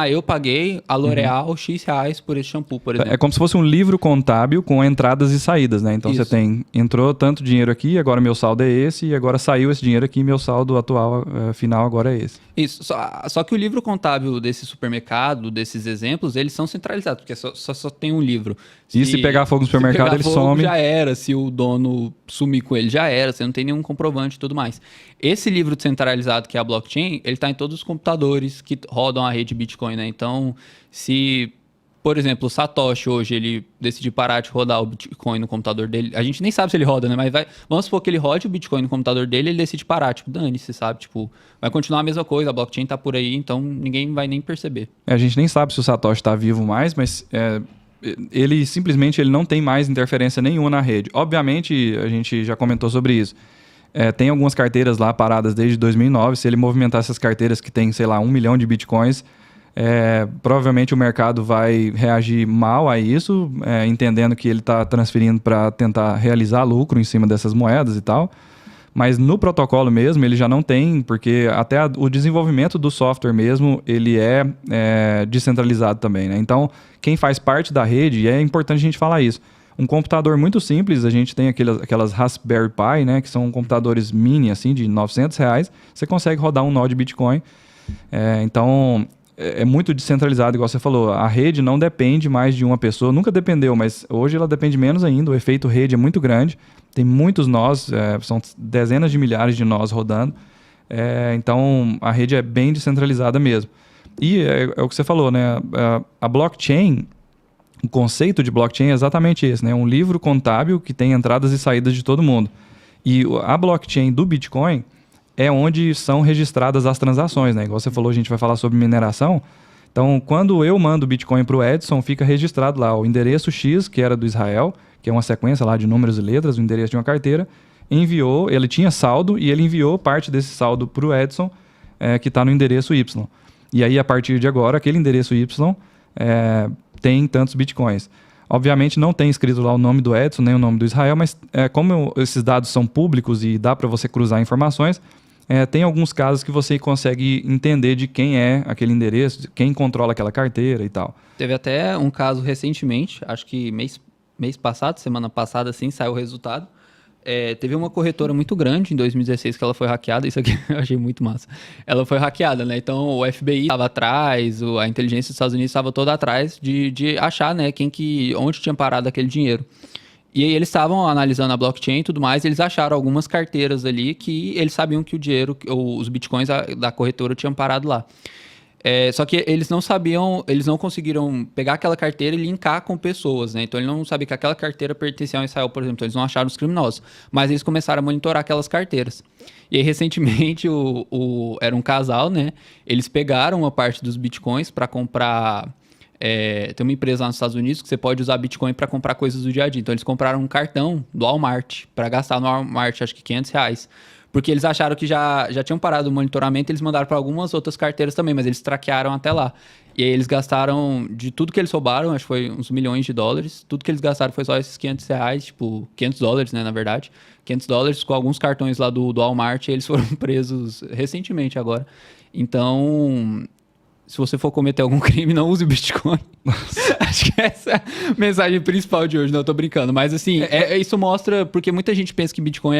eu paguei a L'Oréal X reais por esse shampoo, por exemplo. É como se fosse um livro contábil com entradas e saídas, né? Então você entrou tanto dinheiro aqui, agora meu saldo é esse, e agora saiu esse dinheiro aqui, meu saldo atual final agora é esse. Isso, só que o livro contábil desse supermercado, desses exemplos, eles são centralizados, porque só tem um livro. E se pegar fogo no supermercado, ele some? Já era, se o dono sumir com ele, já era, você não tem nenhum comprovante e tudo mais. Esse livro descentralizado, que é a blockchain, ele está em todos os computadores que rodam a rede Bitcoin, né? Então, se, por exemplo, o Satoshi hoje, ele decidir parar de rodar o Bitcoin no computador dele, a gente nem sabe se ele roda, né? Mas vamos supor que ele rode o Bitcoin no computador dele, ele decide parar, tipo, dane-se, sabe? Tipo, vai continuar a mesma coisa, a blockchain tá por aí, então ninguém vai nem perceber. A gente nem sabe se o Satoshi está vivo mais, mas ele simplesmente não tem mais interferência nenhuma na rede. Obviamente, a gente já comentou sobre isso. Tem algumas carteiras lá paradas desde 2009. Se ele movimentar essas carteiras que tem, sei lá, 1 milhão de bitcoins, provavelmente o mercado vai reagir mal a isso, entendendo que ele está transferindo para tentar realizar lucro em cima dessas moedas e tal. Mas no protocolo mesmo, ele já não tem, porque até o desenvolvimento do software mesmo, ele é descentralizado também, né? Então, quem faz parte da rede, e é importante a gente falar isso, um computador muito simples, a gente tem aquelas Raspberry Pi, né, que são computadores mini, assim, de R$900, você consegue rodar um nó de Bitcoin. Então, é muito descentralizado, igual você falou. A rede não depende mais de uma pessoa, nunca dependeu, mas hoje ela depende menos ainda. O efeito rede é muito grande, tem muitos nós, são dezenas de milhares de nós rodando. Então a rede é bem descentralizada mesmo. E é o que você falou, né? A blockchain, o conceito de blockchain é exatamente esse, né? Um livro contábil que tem entradas e saídas de todo mundo. E a blockchain do Bitcoin é onde são registradas as transações, né? Igual você falou, a gente vai falar sobre mineração. Então, quando eu mando o Bitcoin para o Edson, fica registrado lá o endereço X, que era do Israel, que é uma sequência lá de números e letras, o endereço de uma carteira, enviou, ele tinha saldo e ele enviou parte desse saldo para o Edson, que está no endereço Y. E aí, a partir de agora, aquele endereço Y tem tantos Bitcoins. Obviamente não tem escrito lá o nome do Edson, nem o nome do Israel, mas como esses dados são públicos e dá para você cruzar informações, tem alguns casos que você consegue entender de quem é aquele endereço, quem controla aquela carteira e tal. Teve até um caso recentemente, acho que mês passado, semana passada, assim, saiu o resultado. Teve uma corretora muito grande em 2016 que ela foi hackeada, isso aqui eu achei muito massa. Ela foi hackeada, né? Então o FBI estava atrás, a inteligência dos Estados Unidos estava toda atrás de achar, né, onde tinha parado aquele dinheiro. E aí eles estavam analisando a blockchain e tudo mais, e eles acharam algumas carteiras ali que eles sabiam que o dinheiro, os bitcoins da corretora tinham parado lá. Só que eles não sabiam, eles não conseguiram pegar aquela carteira e linkar com pessoas, né? Então ele não sabia que aquela carteira pertencia ao Israel, por exemplo. Então eles não acharam os criminosos, mas eles começaram a monitorar aquelas carteiras. E aí recentemente era um casal, né? Eles pegaram uma parte dos bitcoins para comprar. Tem uma empresa lá nos Estados Unidos que você pode usar Bitcoin para comprar coisas do dia a dia. Então eles compraram um cartão do Walmart para gastar no Walmart, acho que R$500. Porque eles acharam que já tinham parado o monitoramento, eles mandaram para algumas outras carteiras também, mas eles traquearam até lá. E aí eles gastaram, de tudo que eles roubaram, acho que foi uns milhões de dólares, tudo que eles gastaram foi só esses R$500, tipo, $500, né, na verdade. $500 com alguns cartões lá do Walmart, e eles foram presos recentemente agora. Então, se você for cometer algum crime, não use o Bitcoin. Acho que essa é a mensagem principal de hoje. Não, eu tô brincando. Mas assim, isso mostra... Porque muita gente pensa que Bitcoin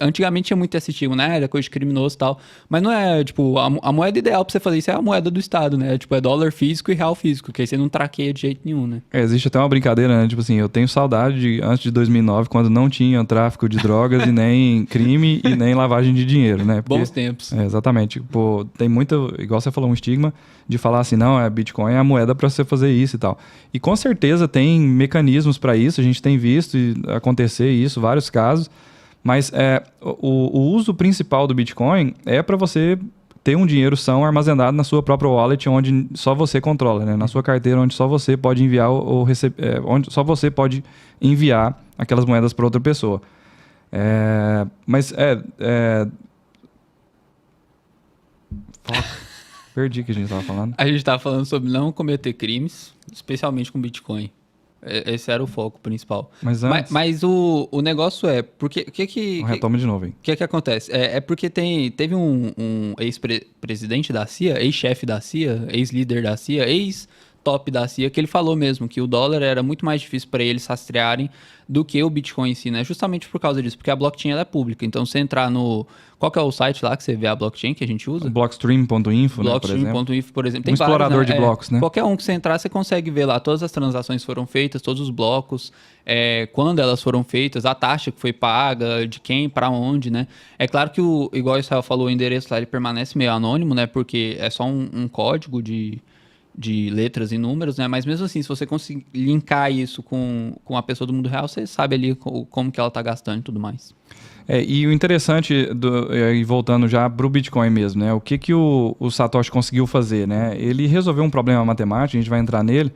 antigamente tinha muito esse estigma, né? Era coisa de criminoso e tal. Mas não é, tipo... A moeda ideal pra você fazer isso é a moeda do Estado, né? Tipo, é dólar físico e real físico. Que aí você não traqueia de jeito nenhum, né? Existe até uma brincadeira, né? Tipo assim, eu tenho saudade de antes de 2009, quando não tinha tráfico de drogas e nem crime e nem lavagem de dinheiro, né? Porque, bons tempos. Exatamente. Pô, tem muito... Igual você falou, um estigma de falar assim, não, Bitcoin é a moeda para você fazer isso e tal. E com certeza tem mecanismos para isso, a gente tem visto acontecer isso, vários casos, mas o uso principal do Bitcoin é para você ter um dinheiro são armazenado na sua própria wallet, onde só você controla, né? Na sua carteira, onde só você pode enviar ou receber, onde só você pode enviar aquelas moedas para outra pessoa. Perdi o que a gente estava falando. A gente estava falando sobre não cometer crimes, especialmente com Bitcoin. Esse era o foco principal. Mas antes... Mas o negócio é... Porque, retoma de novo, hein? O que acontece? Porque teve um ex-presidente da CIA, ex-chefe da CIA, ex-líder da CIA, ex-top da CIA, que ele falou mesmo que o dólar era muito mais difícil para eles rastrearem do que o Bitcoin em si, né? Justamente por causa disso, porque a blockchain ela é pública. Então, você entrar no... Qual que é o site lá que você vê a blockchain que a gente usa? Blockstream.info, né, por exemplo. Blockstream.info, por exemplo. Tem explorador vários, de blocos, né? Qualquer um que você entrar, você consegue ver lá todas as transações que foram feitas, todos os blocos, quando elas foram feitas, a taxa que foi paga, de quem, para onde, né? É claro que, igual o Israel falou, o endereço lá ele permanece meio anônimo, né? Porque é só um código de letras e números, né? Mas mesmo assim, se você conseguir linkar isso com a pessoa do mundo real, você sabe ali como que ela tá gastando e tudo mais. E o interessante, e voltando já para o Bitcoin mesmo, né? O que o Satoshi conseguiu fazer, né? Ele resolveu um problema matemático, a gente vai entrar nele,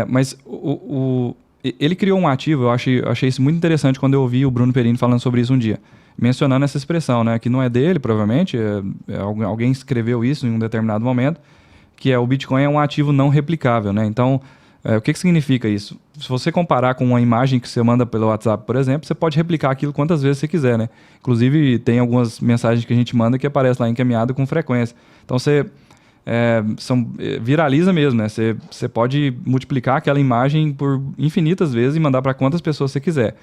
mas ele criou um ativo, eu achei isso muito interessante quando eu ouvi o Bruno Perini falando sobre isso um dia, mencionando essa expressão, né? Que não é dele, provavelmente, alguém escreveu isso em um determinado momento, que o Bitcoin é um ativo não replicável, né? Então, o que significa isso? Se você comparar com uma imagem que você manda pelo WhatsApp, por exemplo, você pode replicar aquilo quantas vezes você quiser, né? Inclusive, tem algumas mensagens que a gente manda que aparece lá encaminhado com frequência. Então, você viraliza mesmo, né? Você pode multiplicar aquela imagem por infinitas vezes e mandar para quantas pessoas você quiser.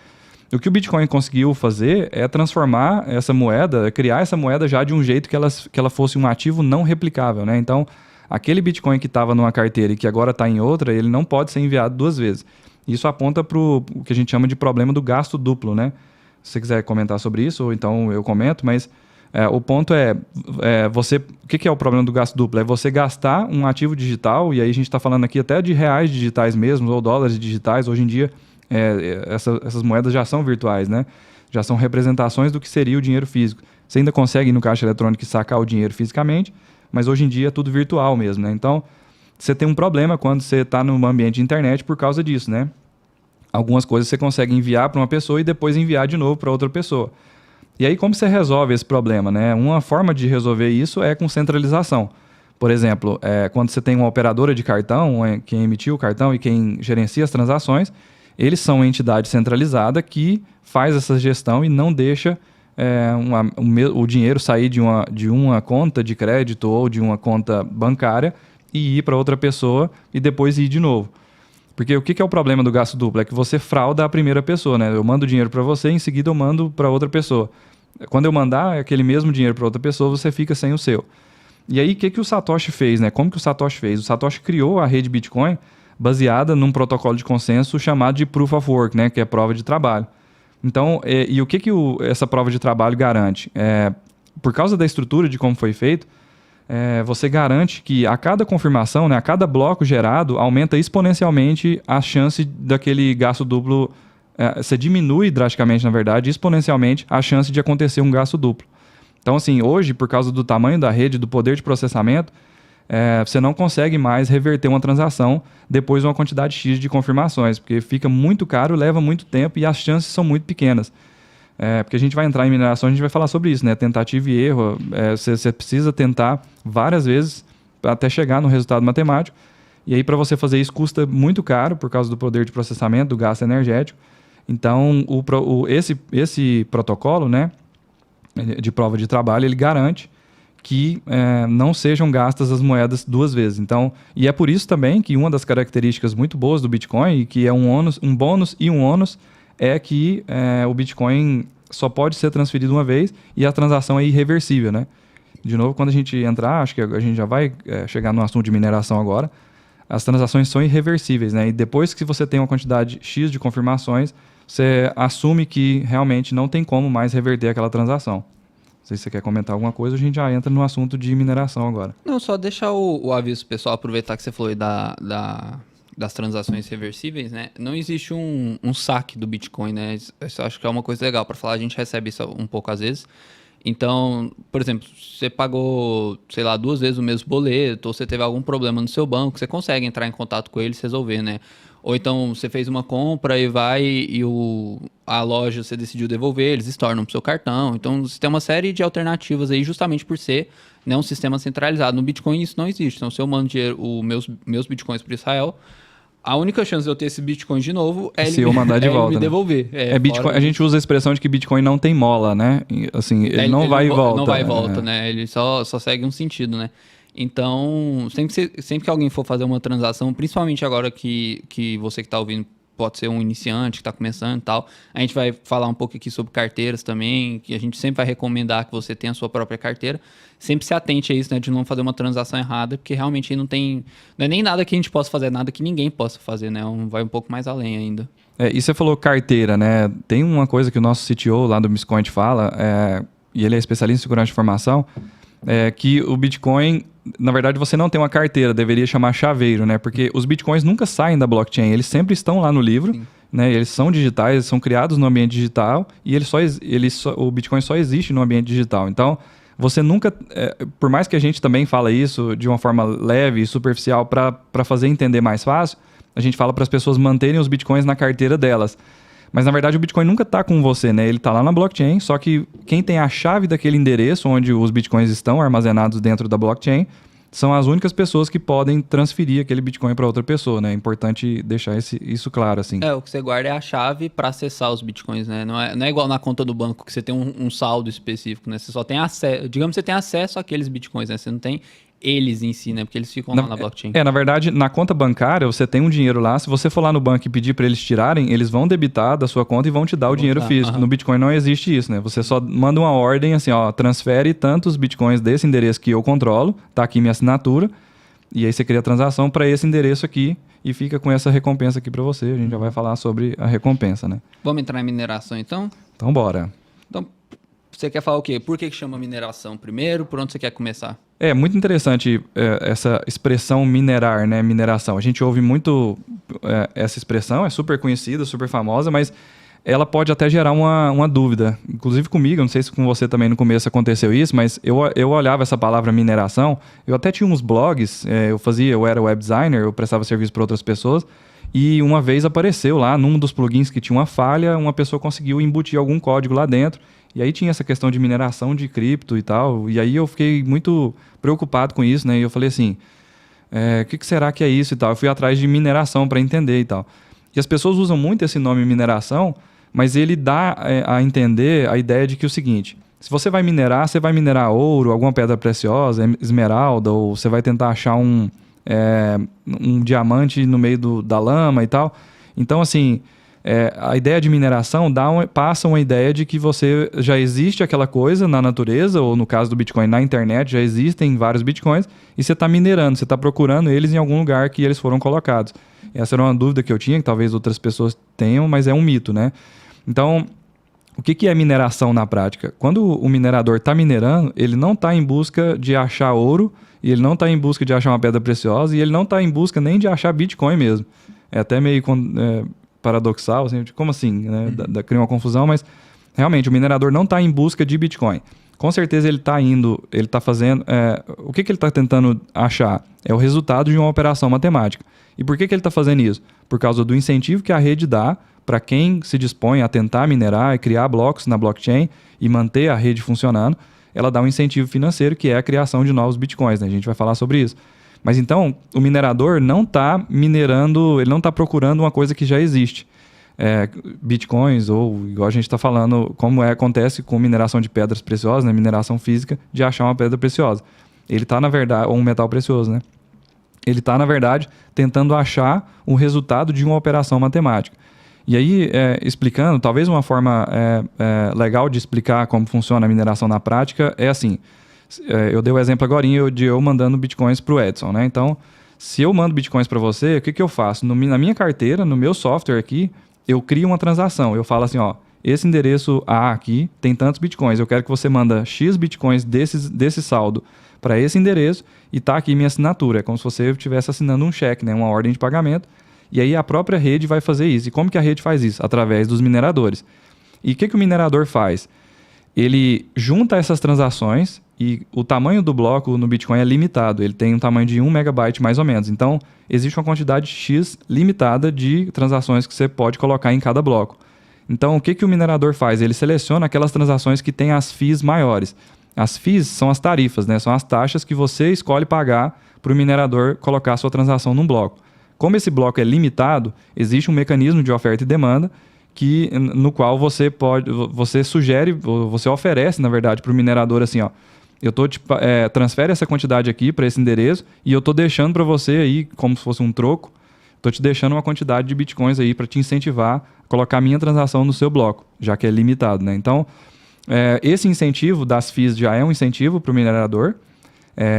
O que o Bitcoin conseguiu fazer é transformar essa moeda, criar essa moeda já de um jeito que ela fosse um ativo não replicável, né? Então, aquele Bitcoin que estava numa carteira e que agora está em outra, ele não pode ser enviado 2 vezes. Isso aponta para o que a gente chama de problema do gasto duplo, né? Se você quiser comentar sobre isso, ou então eu comento, mas o ponto o que é o problema do gasto duplo? É você gastar um ativo digital, e aí a gente está falando aqui até de reais digitais mesmo, ou dólares digitais. Hoje em dia, essas moedas já são virtuais, né? Já são representações do que seria o dinheiro físico. Você ainda consegue ir no caixa eletrônico e sacar o dinheiro fisicamente, mas hoje em dia é tudo virtual mesmo, né? Então, você tem um problema quando você está num ambiente de internet por causa disso, né? Algumas coisas você consegue enviar para uma pessoa e depois enviar de novo para outra pessoa. E aí, como você resolve esse problema, né? Uma forma de resolver isso é com centralização. Por exemplo, quando você tem uma operadora de cartão, quem emitiu o cartão e quem gerencia as transações, eles são uma entidade centralizada que faz essa gestão e não deixa o dinheiro sair de uma conta de crédito ou de uma conta bancária e ir para outra pessoa e depois ir de novo. Porque o que é o problema do gasto duplo? É que você frauda a primeira pessoa, né? Eu mando dinheiro para você, em seguida eu mando para outra pessoa. Quando eu mandar aquele mesmo dinheiro para outra pessoa, você fica sem o seu. E aí, o que o Satoshi fez, né? Como que o Satoshi fez? O Satoshi criou a rede Bitcoin baseada num protocolo de consenso chamado de Proof of Work, né? Que é prova de trabalho. Então, e o que essa prova de trabalho garante? Por causa da estrutura de como foi feito, você garante que a cada confirmação, né, a cada bloco gerado, aumenta exponencialmente a chance daquele gasto duplo. Você diminui drasticamente, na verdade, exponencialmente a chance de acontecer um gasto duplo. Então, assim, hoje, por causa do tamanho da rede, do poder de processamento, você não consegue mais reverter uma transação depois de uma quantidade X de confirmações, porque fica muito caro, leva muito tempo e as chances são muito pequenas. Porque a gente vai entrar em mineração, a gente vai falar sobre isso, né? Tentativa e erro. Você precisa tentar várias vezes até chegar no resultado matemático. E aí, para você fazer isso, custa muito caro por causa do poder de processamento, do gasto energético. Então, esse protocolo, né, de prova de trabalho, ele garante que não sejam gastas as moedas 2 vezes. Então, e é por isso também que uma das características muito boas do Bitcoin, e que é um bônus e um ônus, é que o Bitcoin só pode ser transferido uma vez e a transação é irreversível, né? De novo, quando a gente entrar, acho que a gente já vai chegar no assunto de mineração agora, as transações são irreversíveis, né? E depois que você tem uma quantidade X de confirmações, você assume que realmente não tem como mais reverter aquela transação. Não sei se você quer comentar alguma coisa, a gente já entra no assunto de mineração agora. Não, só deixar o aviso pessoal, aproveitar que você falou aí das transações reversíveis, né? Não existe um saque do Bitcoin, né? Isso eu acho que é uma coisa legal para falar, a gente recebe isso um pouco às vezes. Então, por exemplo, você pagou, sei lá, 2 vezes o mesmo boleto, ou você teve algum problema no seu banco, você consegue entrar em contato com eles e resolver, né? Ou então você fez uma compra e a loja você decidiu devolver, eles estornam pro seu cartão. Então você tem uma série de alternativas aí justamente por ser, né, um sistema centralizado. No Bitcoin isso não existe. Então se eu mando dinheiro, meus Bitcoins para Israel, a única chance de eu ter esse Bitcoin de novo é se eu mandar de volta, ele me devolver. Bitcoin, a gente usa a expressão de que Bitcoin não tem mola, né? Assim, ele não vai e volta. Não vai e volta, né? Ele só segue um sentido, né? Então, sempre que alguém for fazer uma transação, principalmente agora que você que está ouvindo pode ser um iniciante que está começando e tal, a gente vai falar um pouco aqui sobre carteiras também, que a gente sempre vai recomendar que você tenha a sua própria carteira. Sempre se atente a isso, né, de não fazer uma transação errada, porque realmente não é nem nada que a gente possa fazer, nada que ninguém possa fazer, né? Vai um pouco mais além ainda. E você falou carteira, né? Tem uma coisa que o nosso CTO lá do Miscoin fala, e ele é especialista em segurança de informação, que o Bitcoin, na verdade, você não tem uma carteira, deveria chamar chaveiro, né? Porque os Bitcoins nunca saem da blockchain, eles sempre estão lá no livro, né? Eles são digitais, eles são criados no ambiente digital e o Bitcoin só existe no ambiente digital. Então, você nunca, por mais que a gente também fala isso de uma forma leve e superficial para fazer entender mais fácil, a gente fala para as pessoas manterem os Bitcoins na carteira delas. Mas, na verdade, o Bitcoin nunca está com você, né? Ele está lá na blockchain, só que quem tem a chave daquele endereço onde os Bitcoins estão armazenados dentro da blockchain são as únicas pessoas que podem transferir aquele Bitcoin para outra pessoa, né? É importante deixar isso claro, assim. O que você guarda é a chave para acessar os Bitcoins, né? Não é igual na conta do banco, que você tem um saldo específico, né? Você só tem acesso, digamos que você tem acesso àqueles Bitcoins, né? Você não tem eles em si, né? Porque eles ficam lá na blockchain. Na verdade, na conta bancária, você tem um dinheiro lá. Se você for lá no banco e pedir para eles tirarem, eles vão debitar da sua conta e vão te dar o dinheiro físico. No Bitcoin não existe isso, né? Você só manda uma ordem assim, ó, transfere tantos Bitcoins desse endereço que eu controlo, tá aqui minha assinatura, e aí você cria a transação para esse endereço aqui e fica com essa recompensa aqui para você. A gente já vai falar sobre a recompensa, né? Vamos entrar em mineração, então? Então, bora. Então, você quer falar o quê? Por que chama mineração primeiro? Por onde você quer começar? É muito interessante essa expressão minerar, né? Mineração. A gente ouve muito essa expressão, é super conhecida, super famosa, mas ela pode até gerar uma dúvida. Inclusive comigo, não sei se com você também no começo aconteceu isso, mas eu olhava essa palavra mineração, eu até tinha uns blogs, eu era web designer, eu prestava serviço para outras pessoas, e uma vez apareceu lá, num dos plugins que tinha uma falha, uma pessoa conseguiu embutir algum código lá dentro, e aí tinha essa questão de mineração de cripto e tal, e aí eu fiquei muito preocupado com isso, né? E eu falei assim, o que será que é isso e tal? Eu fui atrás de mineração para entender e tal. E as pessoas usam muito esse nome mineração, mas ele dá a entender a ideia de que é o seguinte, se você vai minerar ouro, alguma pedra preciosa, esmeralda, ou você vai tentar achar um diamante no meio da lama e tal. Então, assim, a ideia de mineração passa uma ideia de que você já existe aquela coisa na natureza, ou no caso do Bitcoin, na internet, já existem vários Bitcoins, e você está minerando, você está procurando eles em algum lugar que eles foram colocados. Essa era uma dúvida que eu tinha, que talvez outras pessoas tenham, mas é um mito, né? Então, o que é mineração na prática? Quando o minerador está minerando, ele não está em busca de achar ouro, e ele não está em busca de achar uma pedra preciosa, e ele não está em busca nem de achar Bitcoin mesmo. É até meio paradoxal, assim, como assim? Né? Cria uma confusão, mas realmente o minerador não está em busca de Bitcoin. Com certeza ele está fazendo... o que ele está tentando achar? É o resultado de uma operação matemática. E por que ele está fazendo isso? Por causa do incentivo que a rede dá para quem se dispõe a tentar minerar e criar blocos na blockchain e manter a rede funcionando, ela dá um incentivo financeiro que é a criação de novos bitcoins, né? A gente vai falar sobre isso. Mas então, o minerador não está minerando, ele não está procurando uma coisa que já existe. Bitcoins, ou igual a gente está falando, como acontece com mineração de pedras preciosas, né? Mineração física, de achar uma pedra preciosa. Ele está, na verdade, ou um metal precioso, né? Ele está, na verdade, tentando achar o resultado de uma operação matemática. E aí, explicando, talvez uma forma legal de explicar como funciona a mineração na prática é assim. Eu dei o exemplo agora de eu mandando bitcoins para o Edson, né? Então, se eu mando bitcoins para você, o que eu faço? Na minha carteira, no meu software aqui, eu crio uma transação. Eu falo assim, ó, esse endereço A aqui tem tantos bitcoins. Eu quero que você manda X bitcoins desse saldo para esse endereço e tá aqui minha assinatura. É como se você estivesse assinando um cheque, né? Uma ordem de pagamento. E aí a própria rede vai fazer isso. E como que a rede faz isso? Através dos mineradores. E o que o minerador faz? Ele junta essas transações e o tamanho do bloco no Bitcoin é limitado. Ele tem um tamanho de 1 megabyte mais ou menos. Então, existe uma quantidade X limitada de transações que você pode colocar em cada bloco. Então, o que o minerador faz? Ele seleciona aquelas transações que têm as fees maiores. As fees são as tarifas, né? São as taxas que você escolhe pagar para o minerador colocar a sua transação num bloco. Como esse bloco é limitado, existe um mecanismo de oferta e demanda no qual você sugere, você oferece, na verdade, para o minerador assim, ó, transfere essa quantidade aqui para esse endereço e eu estou deixando para você aí, como se fosse um troco, estou te deixando uma quantidade de bitcoins aí para te incentivar a colocar a minha transação no seu bloco, já que é limitado, né? Então, esse incentivo das FIIs já é um incentivo para o minerador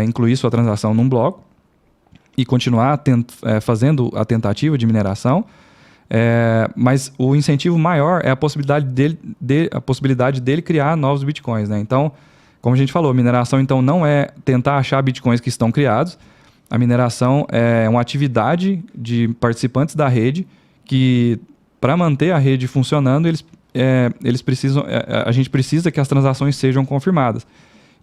incluir sua transação num bloco e continuar fazendo a tentativa de mineração, mas o incentivo maior é a possibilidade dele criar novos bitcoins, né? Então, como a gente falou, mineração então não é tentar achar bitcoins que estão criados. A mineração é uma atividade de participantes da rede que, para manter a rede funcionando, eles precisam, a gente precisa que as transações sejam confirmadas.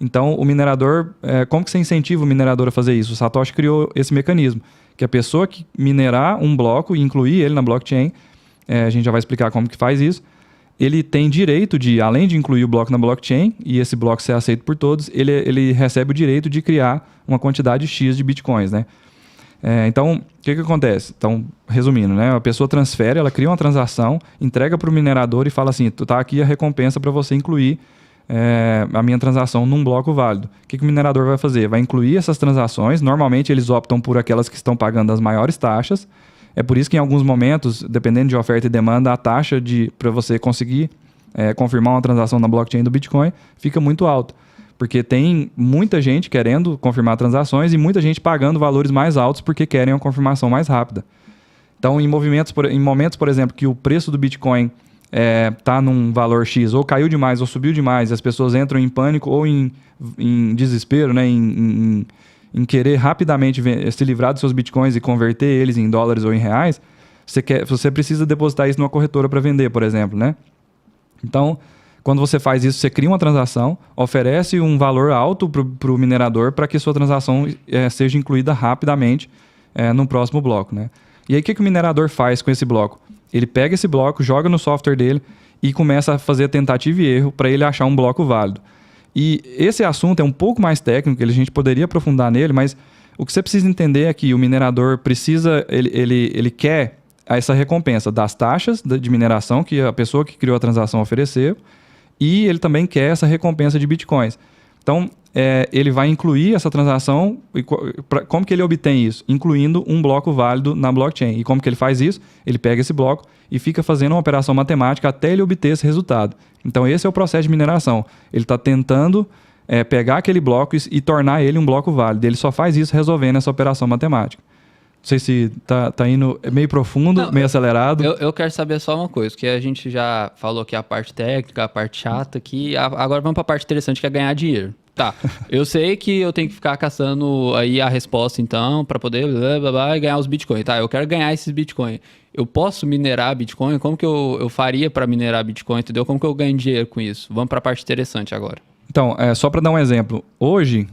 Então, o minerador, como que você incentiva o minerador a fazer isso? O Satoshi criou esse mecanismo, que a pessoa que minerar um bloco e incluir ele na blockchain, a gente já vai explicar como que faz isso, ele tem direito de, além de incluir o bloco na blockchain e esse bloco ser aceito por todos, ele recebe o direito de criar uma quantidade X de bitcoins, né? Então, o que acontece? Então, resumindo, né? A pessoa transfere, ela cria uma transação, entrega para o minerador e fala assim, tá aqui a recompensa para você incluir a minha transação num bloco válido. O que o minerador vai fazer? Vai incluir essas transações, normalmente eles optam por aquelas que estão pagando as maiores taxas. É por isso que em alguns momentos, dependendo de oferta e demanda, a taxa para você conseguir confirmar uma transação na blockchain do Bitcoin fica muito alta. Porque tem muita gente querendo confirmar transações e muita gente pagando valores mais altos porque querem uma confirmação mais rápida. Então, em momentos, por exemplo, que o preço do Bitcoin está num valor X, ou caiu demais, ou subiu demais, e as pessoas entram em pânico ou em desespero, né, em querer rapidamente se livrar dos seus Bitcoins e converter eles em dólares ou em reais, você precisa depositar isso numa corretora para vender, por exemplo, né? Então, quando você faz isso, você cria uma transação, oferece um valor alto para o minerador para que sua transação seja incluída rapidamente no próximo bloco, né? E aí, o que o minerador faz com esse bloco? Ele pega esse bloco, joga no software dele e começa a fazer tentativa e erro para ele achar um bloco válido. E esse assunto é um pouco mais técnico, a gente poderia aprofundar nele, mas o que você precisa entender é que o minerador precisa, ele quer essa recompensa das taxas de mineração que a pessoa que criou a transação ofereceu, e ele também quer essa recompensa de bitcoins. Então, ele vai incluir essa transação. E como que ele obtém isso? Incluindo um bloco válido na blockchain. E como que ele faz isso? Ele pega esse bloco e fica fazendo uma operação matemática até ele obter esse resultado. Então, esse é o processo de mineração. Ele está tentando pegar aquele bloco e tornar ele um bloco válido. Ele só faz isso resolvendo essa operação matemática. Não sei se tá indo meio profundo, não, meio acelerado. Eu quero saber só uma coisa, que a gente já falou que é a parte técnica, a parte chata, que agora vamos para a parte interessante, que é ganhar dinheiro. Tá, eu sei que eu tenho que ficar caçando aí a resposta, então, para poder blá, blá, blá, e ganhar os Bitcoin. Tá, eu quero ganhar esses Bitcoin. Eu posso minerar Bitcoin? Como que eu faria para minerar Bitcoin, entendeu? Como que eu ganho dinheiro com isso? Vamos para a parte interessante agora. Então, só para dar um exemplo. Hoje,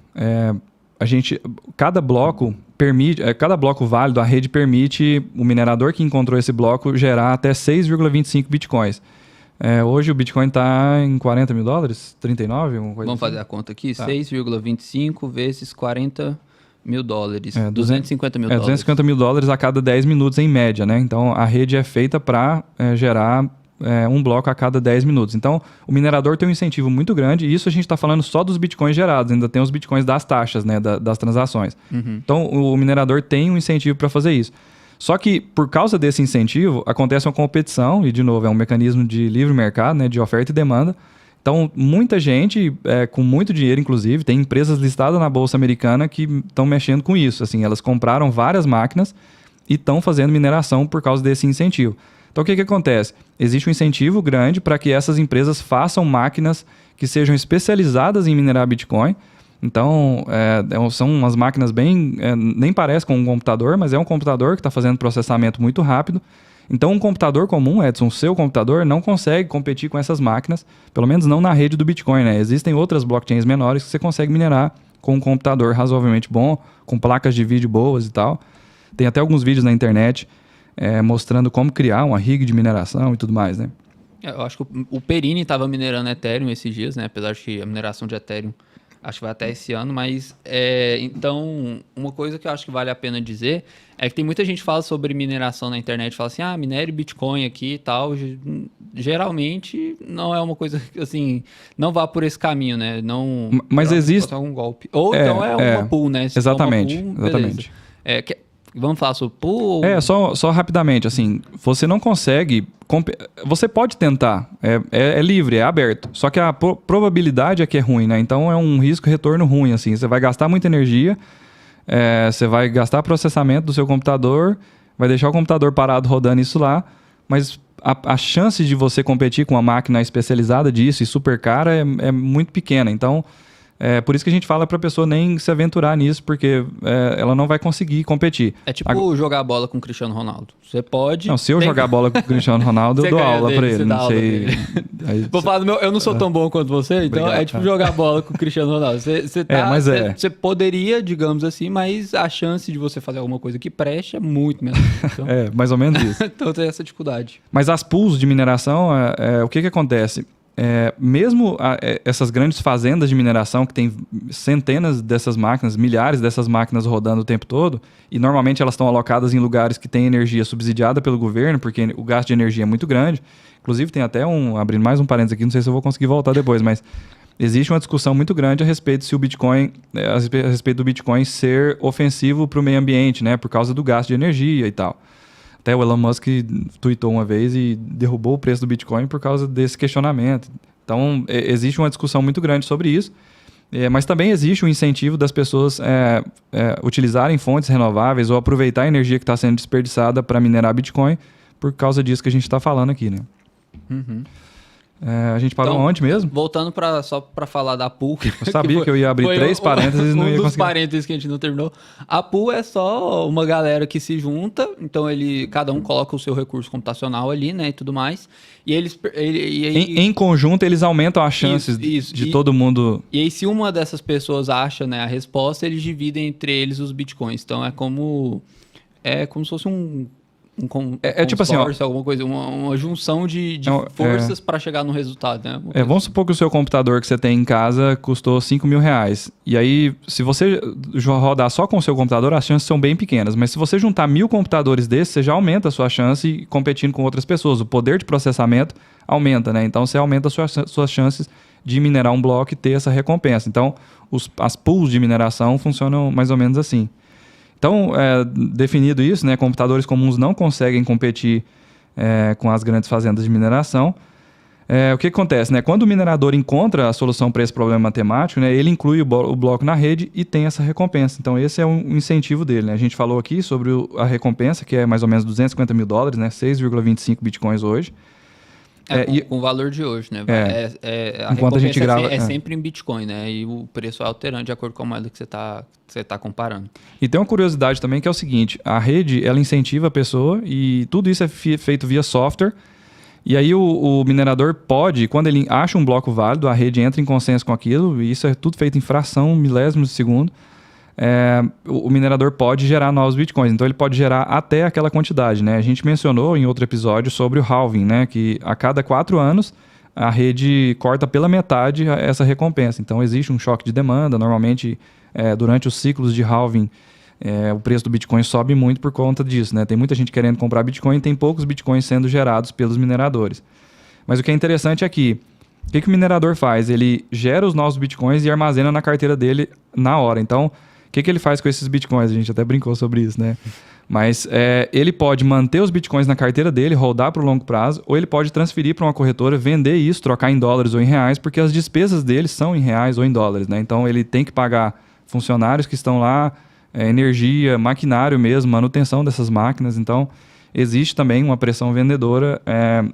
cada bloco válido, a rede permite o minerador que encontrou esse bloco gerar até 6,25 Bitcoins. Hoje o Bitcoin está em 40 mil dólares? 39? Vamos fazer a conta aqui. Tá. 6,25 vezes 40 mil dólares. 250 mil dólares. 250 mil dólares a cada 10 minutos em média, né? Então a rede é feita para gerar um bloco a cada 10 minutos. Então o minerador tem um incentivo muito grande, e isso a gente está falando só dos Bitcoins gerados, ainda tem os Bitcoins das taxas, né? Das transações. Uhum. Então o minerador tem um incentivo para fazer isso. Só que, por causa desse incentivo, acontece uma competição, e, de novo, é um mecanismo de livre mercado, né, de oferta e demanda. Então, muita gente, com muito dinheiro, inclusive, tem empresas listadas na Bolsa Americana que estão mexendo com isso. Assim, elas compraram várias máquinas e estão fazendo mineração por causa desse incentivo. Então, o que acontece? Existe um incentivo grande para que essas empresas façam máquinas que sejam especializadas em minerar Bitcoin. Então, são umas máquinas nem parece com um computador, mas é um computador que está fazendo processamento muito rápido. Então, um computador comum, Edson, o seu computador, não consegue competir com essas máquinas, pelo menos não na rede do Bitcoin, né? Existem outras blockchains menores que você consegue minerar com um computador razoavelmente bom, com placas de vídeo boas e tal. Tem até alguns vídeos na internet mostrando como criar uma rig de mineração e tudo mais, né? Eu acho que o Perini estava minerando Ethereum esses dias, né? Apesar de que a mineração de Ethereum acho que vai até esse ano, mas então uma coisa que eu acho que vale a pena dizer é que tem muita gente que fala sobre mineração na internet, fala assim, minere Bitcoin aqui e tal. Geralmente não é uma coisa que, assim, não vá por esse caminho, né? Não, mas existe algum golpe. Ou então é uma pool, né? Se exatamente, uma pool, exatamente. Vamos falar sobre pool? Só rapidamente, assim, você não consegue... Você pode tentar, é livre, é aberto, só que a probabilidade é que é ruim, né? Então é um risco-retorno ruim, assim, você vai gastar muita energia, você vai gastar processamento do seu computador, vai deixar o computador parado rodando isso lá, mas a chance de você competir com uma máquina especializada disso e super cara é muito pequena, então... por isso que a gente fala para a pessoa nem se aventurar nisso, porque ela não vai conseguir competir. É tipo jogar bola com o Cristiano Ronaldo. Você pode... Não, se eu jogar bola com o Cristiano Ronaldo, eu dou aula para ele. Não sei. Vou falar do meu... Eu não sou tão bom quanto você, então obrigado, é tipo jogar bola com o Cristiano Ronaldo. Você poderia, digamos assim, mas a chance de você fazer alguma coisa que preste é muito menor. Então, mais ou menos isso. Então tem essa dificuldade. Mas as pools de mineração, o que acontece? Mesmo essas grandes fazendas de mineração que tem centenas dessas máquinas, milhares dessas máquinas rodando o tempo todo, e normalmente elas estão alocadas em lugares que têm energia subsidiada pelo governo, porque o gasto de energia é muito grande. Inclusive tem até abrindo mais um parênteses aqui, não sei se eu vou conseguir voltar depois, mas existe uma discussão muito grande a respeito se o Bitcoin, a respeito do Bitcoin ser ofensivo para o meio ambiente, né, por causa do gasto de energia e tal. Até o Elon Musk tweetou uma vez e derrubou o preço do Bitcoin por causa desse questionamento. Então, existe uma discussão muito grande sobre isso. Mas também existe o incentivo das pessoas utilizarem fontes renováveis ou aproveitar a energia que está sendo desperdiçada para minerar Bitcoin por causa disso que a gente está falando aqui, né? Uhum. A gente parou Então, onde mesmo? Voltando só para falar da pool. Eu sabia que eu ia abrir 3 parênteses e não ia conseguir. Parênteses que a gente não terminou. A pool é só uma galera que se junta, então cada um coloca o seu recurso computacional ali, né, e tudo mais. E eles... Em conjunto, eles aumentam as chances de todo mundo... E aí, se uma dessas pessoas acha, né, a resposta, eles dividem entre eles os bitcoins. Então, é como se fosse tipo assim, ó, alguma coisa, uma junção de forças para chegar no resultado, né? Vamos supor que o seu computador que você tem em casa custou R$5.000. E aí, se você rodar só com o seu computador, as chances são bem pequenas. Mas se você juntar 1.000 computadores desses, você já aumenta a sua chance competindo com outras pessoas. O poder de processamento aumenta, né? Então, você aumenta as suas chances de minerar um bloco e ter essa recompensa. Então, as pools de mineração funcionam mais ou menos assim. Então, definido isso, né, computadores comuns não conseguem competir com as grandes fazendas de mineração. O que acontece? Né? Quando o minerador encontra a solução para esse problema matemático, né, ele inclui o bloco na rede e tem essa recompensa. Então, esse é um incentivo dele. Né? A gente falou aqui sobre a recompensa, que é mais ou menos $250 mil, né, 6,25 bitcoins hoje. Com o valor de hoje, né? Enquanto a gente grava, é sempre em Bitcoin, né? E o preço é alterando de acordo com a moeda que você tá comparando. E tem uma curiosidade também que é o seguinte, a rede, ela incentiva a pessoa e tudo isso é feito via software. E aí o minerador pode, quando ele acha um bloco válido, a rede entra em consenso com aquilo, e isso é tudo feito em fração, milésimos de segundo. O minerador pode gerar novos bitcoins, então ele pode gerar até aquela quantidade, né? A gente mencionou em outro episódio sobre o halving, né? Que a cada 4 anos a rede corta pela metade essa recompensa. Então existe um choque de demanda, normalmente durante os ciclos de halving o preço do Bitcoin sobe muito por conta disso, né? Tem muita gente querendo comprar Bitcoin e tem poucos Bitcoins sendo gerados pelos mineradores. Mas o que é interessante é que o que o minerador faz? Ele gera os novos Bitcoins e armazena na carteira dele na hora. Então, o que ele faz com esses Bitcoins? A gente até brincou sobre isso, né? Mas ele pode manter os Bitcoins na carteira dele, rodar para o longo prazo, ou ele pode transferir para uma corretora, vender isso, trocar em dólares ou em reais, porque as despesas dele são em reais ou em dólares, né? Então, ele tem que pagar funcionários que estão lá, energia, maquinário mesmo, manutenção dessas máquinas. Então, existe também uma pressão vendedora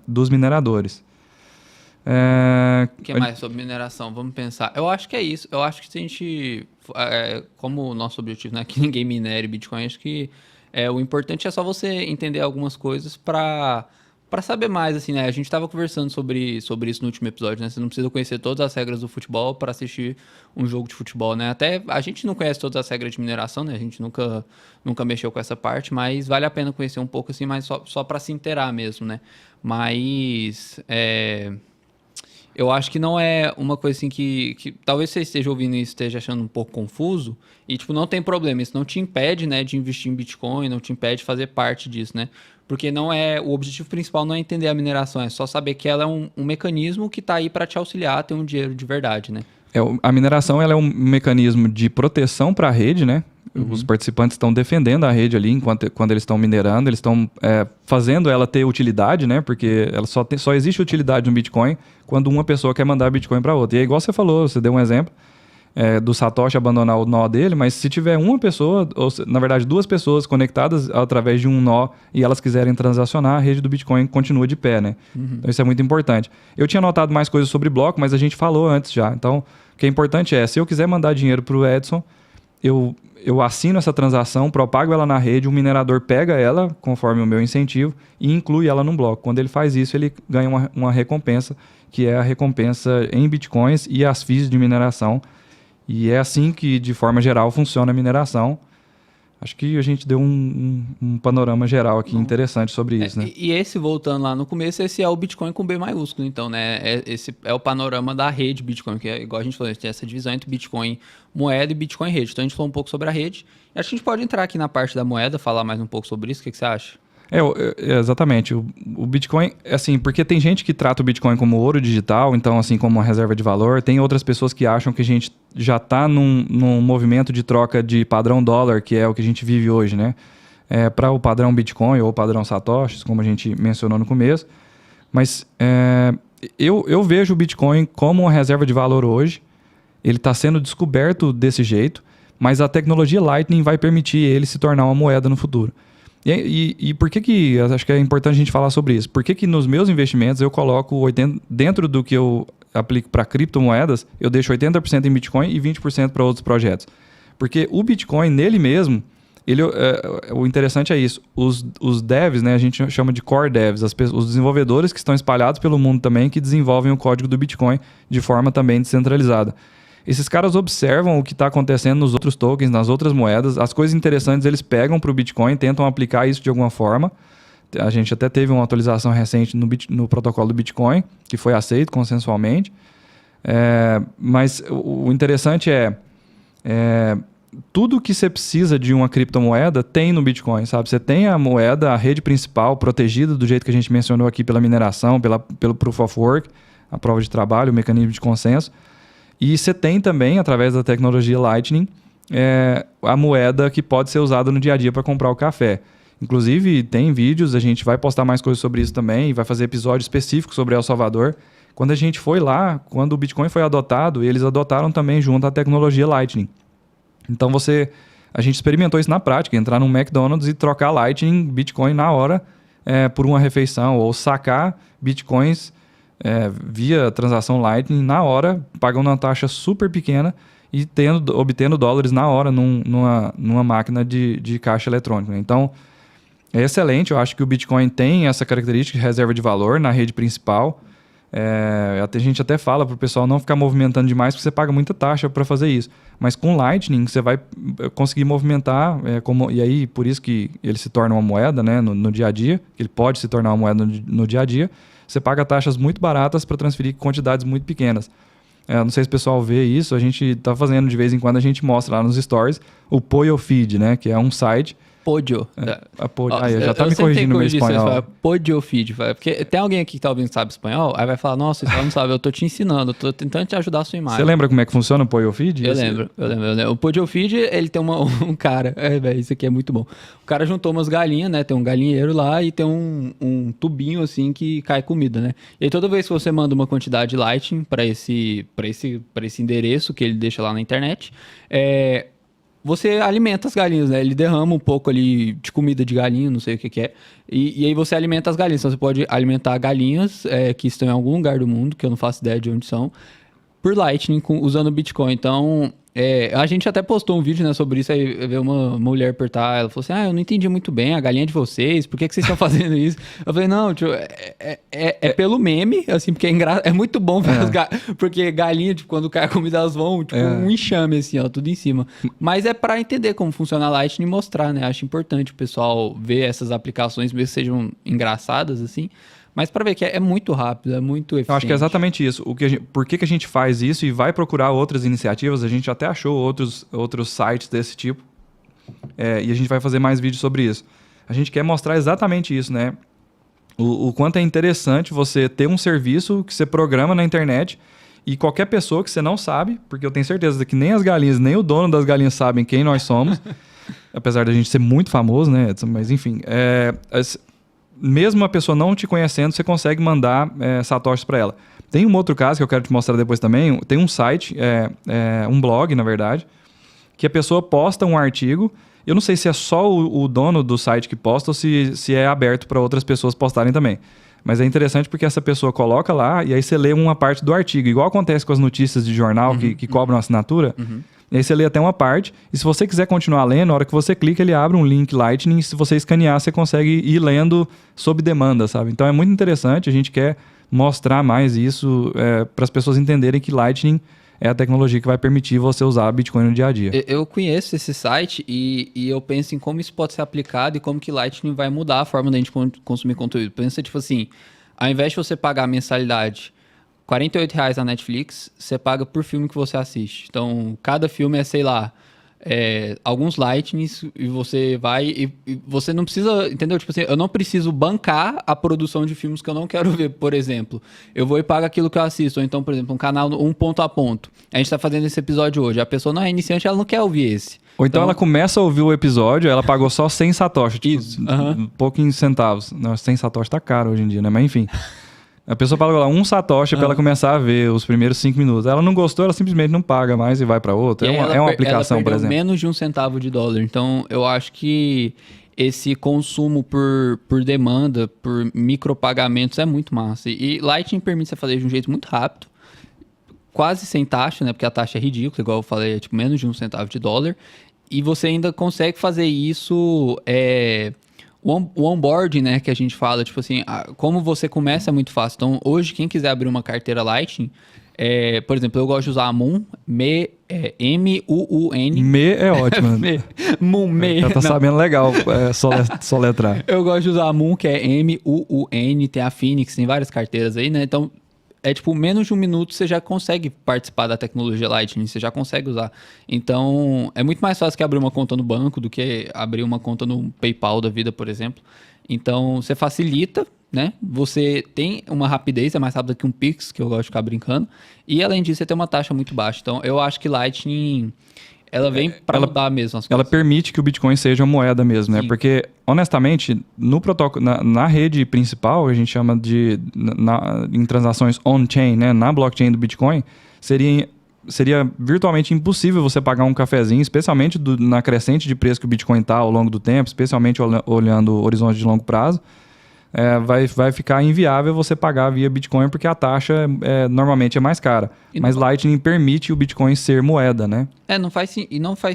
dos mineradores. O que mais sobre mineração? Vamos pensar. Eu acho que é isso. Eu acho que se a gente... como o nosso objetivo não é que ninguém minere Bitcoin, acho que o importante é só você entender algumas coisas para saber mais, assim, né? A gente estava conversando sobre isso no último episódio, né? Você não precisa conhecer todas as regras do futebol para assistir um jogo de futebol, né? Até a gente não conhece todas as regras de mineração, né? A gente nunca mexeu com essa parte, mas vale a pena conhecer um pouco, assim, mas só para se inteirar mesmo, né? Mas... eu acho que não é uma coisa assim que talvez você esteja ouvindo e esteja achando um pouco confuso e, tipo, não tem problema. Isso não te impede, né, de investir em Bitcoin, não te impede de fazer parte disso, né? Porque o objetivo principal não é entender a mineração, é só saber que ela é um mecanismo que está aí para te auxiliar a ter um dinheiro de verdade, né? A mineração ela é um mecanismo de proteção para a rede, né? Uhum. Os participantes estão defendendo a rede ali quando eles estão minerando, eles estão fazendo ela ter utilidade, né? Porque ela só existe utilidade no Bitcoin quando uma pessoa quer mandar Bitcoin para outra. E é igual você falou, você deu um exemplo do Satoshi abandonar o nó dele, mas se tiver uma pessoa, ou na verdade 2 pessoas conectadas através de um nó e elas quiserem transacionar, a rede do Bitcoin continua de pé, né? Uhum. Então isso é muito importante. Eu tinha notado mais coisas sobre bloco, mas a gente falou antes já. Então o que é importante se eu quiser mandar dinheiro para o Edson, eu assino essa transação, propago ela na rede, o minerador pega ela, conforme o meu incentivo, e inclui ela num bloco. Quando ele faz isso, ele ganha uma recompensa, que é a recompensa em Bitcoins e as fees de mineração. E é assim que, de forma geral, funciona a mineração. Acho que a gente deu um panorama geral aqui interessante sobre isso, né? E esse, voltando lá no começo, esse é o Bitcoin com B maiúsculo, então, né? Esse é o panorama da rede Bitcoin, que é igual a gente falou, a gente tem essa divisão entre Bitcoin moeda e Bitcoin rede. Então, a gente falou um pouco sobre a rede. E acho que a gente pode entrar aqui na parte da moeda, falar mais um pouco sobre isso. O que você acha? Exatamente. O Bitcoin, assim, porque tem gente que trata o Bitcoin como ouro digital, então, assim, como uma reserva de valor. Tem outras pessoas que acham que a gente já está num movimento de troca de padrão dólar, que é o que a gente vive hoje, né? Para o padrão Bitcoin ou padrão Satoshi, como a gente mencionou no começo. Mas eu vejo o Bitcoin como uma reserva de valor hoje. ele está sendo descoberto desse jeito, mas a tecnologia Lightning vai permitir ele se tornar uma moeda no futuro. E por que acho que é importante a gente falar sobre isso? Por que nos meus investimentos eu coloco 80%, dentro do que eu aplico para criptomoedas, eu deixo 80% em Bitcoin e 20% para outros projetos? Porque o Bitcoin, nele mesmo, o interessante é isso. Os devs, né, a gente chama de core devs, os desenvolvedores que estão espalhados pelo mundo também, que desenvolvem o código do Bitcoin de forma também descentralizada. Esses caras observam o que está acontecendo nos outros tokens, nas outras moedas. As coisas interessantes eles pegam para o Bitcoin, tentam aplicar isso de alguma forma. A gente até teve uma atualização recente no protocolo do Bitcoin, que foi aceito consensualmente. Mas o interessante tudo que você precisa de uma criptomoeda tem no Bitcoin, sabe? Você tem a moeda, a rede principal, protegida do jeito que a gente mencionou aqui pela mineração, pelo Proof of Work, a prova de trabalho, o mecanismo de consenso. E você tem também, através da tecnologia Lightning, a moeda que pode ser usada no dia a dia para comprar o café. Inclusive, tem vídeos, a gente vai postar mais coisas sobre isso também, vai fazer episódio específico sobre El Salvador. Quando a gente foi lá, quando o Bitcoin foi adotado, eles adotaram também junto a tecnologia Lightning. Então, a gente experimentou isso na prática, entrar num McDonald's e trocar Lightning, Bitcoin na hora, por uma refeição, ou sacar Bitcoins via transação Lightning na hora, pagando uma taxa super pequena e obtendo dólares na hora numa máquina de caixa eletrônica. Então, é excelente. Eu acho que o Bitcoin tem essa característica de reserva de valor na rede principal. A gente até fala para o pessoal não ficar movimentando demais, porque você paga muita taxa para fazer isso. Mas com Lightning você vai conseguir movimentar, e aí por isso que ele se torna uma moeda, né, no dia a dia, ele pode se tornar uma moeda no dia a dia. Você paga taxas muito baratas para transferir quantidades muito pequenas. Não sei se o pessoal vê isso, a gente está fazendo de vez em quando, a gente mostra lá nos stories o Poio Feed, né, que é um site. Podio. Eu já tá me corrigindo no meu espanhol. Podio Feed. Porque tem alguém aqui que tá ouvindo que sabe espanhol, aí vai falar, nossa, você não sabe, eu tô te ensinando, eu tô tentando te ajudar a sua imagem. Você lembra como é que funciona o Podio Feed? Eu lembro. O Podio Feed, ele tem um cara, isso aqui é muito bom. O cara juntou umas galinhas, né, tem um galinheiro lá e tem um tubinho assim que cai comida, né. E aí toda vez que você manda uma quantidade de Lightning para esse endereço que ele deixa lá na internet, você alimenta as galinhas, né? Ele derrama um pouco ali de comida de galinha, não sei o que é. E aí você alimenta as galinhas. Então você pode alimentar galinhas que estão em algum lugar do mundo, que eu não faço ideia de onde são, por Lightning, usando Bitcoin. Então, a gente até postou um vídeo, né, sobre isso, aí veio uma mulher apertar, ela falou assim, eu não entendi muito bem a galinha de vocês, por que vocês estão fazendo isso? Eu falei, não, tio, pelo meme, assim, porque é muito bom ver porque galinha, tipo, quando cai a comida, elas vão, tipo, um enxame, assim, ó, tudo em cima. Mas é pra entender como funciona a Lightning e mostrar, né? Acho importante o pessoal ver essas aplicações, mesmo que sejam engraçadas, assim, mas para ver que é muito rápido, é muito eficiente. Eu acho que é exatamente isso. Por que a gente faz isso e vai procurar outras iniciativas? A gente até achou outros sites desse tipo. E a gente vai fazer mais vídeos sobre isso. A gente quer mostrar exatamente isso, né? O quanto é interessante você ter um serviço que você programa na internet e qualquer pessoa que você não sabe, porque eu tenho certeza que nem as galinhas, nem o dono das galinhas sabem quem nós somos, apesar da gente ser muito famoso, né? Mas enfim, mesmo a pessoa não te conhecendo, você consegue mandar satoshis para ela. Tem um outro caso que eu quero te mostrar depois também. Tem um site, um blog, na verdade, que a pessoa posta um artigo. Eu não sei se é só o dono do site que posta ou se é aberto para outras pessoas postarem também. Mas é interessante porque essa pessoa coloca lá e aí você lê uma parte do artigo. Igual acontece com as notícias de jornal que cobram assinatura. E aí você lê até uma parte, e se você quiser continuar lendo, na hora que você clica, ele abre um link Lightning, e se você escanear, você consegue ir lendo sob demanda, sabe? Então é muito interessante, a gente quer mostrar mais isso para as pessoas entenderem que Lightning é a tecnologia que vai permitir você usar Bitcoin no dia a dia. Eu conheço esse site e eu penso em como isso pode ser aplicado e como que Lightning vai mudar a forma da gente consumir conteúdo. Pensa, tipo assim, ao invés de você pagar a mensalidade R$48 na Netflix, você paga por filme que você assiste. Então, cada filme sei lá, alguns Lightnings e você vai e você não precisa, entendeu? Tipo assim, eu não preciso bancar a produção de filmes que eu não quero ver, por exemplo. Eu vou e pago aquilo que eu assisto. Ou então, por exemplo, um canal um ponto a ponto. A gente tá fazendo esse episódio hoje. A pessoa não é iniciante, ela não quer ouvir esse. Ou então ela começa a ouvir o episódio, ela pagou só 100 satoshi. Isso. Pouquinhos centavos. Não, 100 satoshi tá caro hoje em dia, né? Mas enfim... A pessoa paga lá um satoshi pra ela começar a ver os primeiros 5 minutos. Ela não gostou, ela simplesmente não paga mais e vai pra outra. É uma aplicação, por exemplo. Menos de $0,01. Então, eu acho que esse consumo por demanda, por micropagamentos é muito massa. E Lightning permite você fazer de um jeito muito rápido, quase sem taxa, né? Porque a taxa é ridícula, igual eu falei, é tipo menos de $0,01. E você ainda consegue fazer isso... O onboarding, né, que a gente fala, tipo assim, como você começa é muito fácil. Então, hoje, quem quiser abrir uma carteira Lightning, por exemplo, eu gosto de usar a Moon, M-U-U-N. Me é ótimo. Moon, Já tá sabendo legal soletrar. Eu gosto de usar a Moon, que é M-U-U-N, tem a Phoenix, tem várias carteiras aí, né? Então, tipo, menos de um minuto você já consegue participar da tecnologia Lightning, você já consegue usar. Então, é muito mais fácil que abrir uma conta no banco do que abrir uma conta no PayPal da vida, por exemplo. Então, você facilita, né? Você tem uma rapidez, é mais rápida que um Pix, que eu gosto de ficar brincando. E, além disso, você tem uma taxa muito baixa. Então, eu acho que Lightning... ela vem para mudar mesmo as coisas. Ela permite que o Bitcoin seja uma moeda mesmo, né? Porque, honestamente, no protocolo, na rede principal, a gente chama em transações on-chain, né? Na blockchain do Bitcoin, seria virtualmente impossível você pagar um cafezinho, especialmente na crescente de preço que o Bitcoin está ao longo do tempo, especialmente olhando o horizonte de longo prazo. Vai ficar inviável você pagar via Bitcoin porque a taxa normalmente é mais cara. Mas Lightning permite o Bitcoin ser moeda, né? Não faz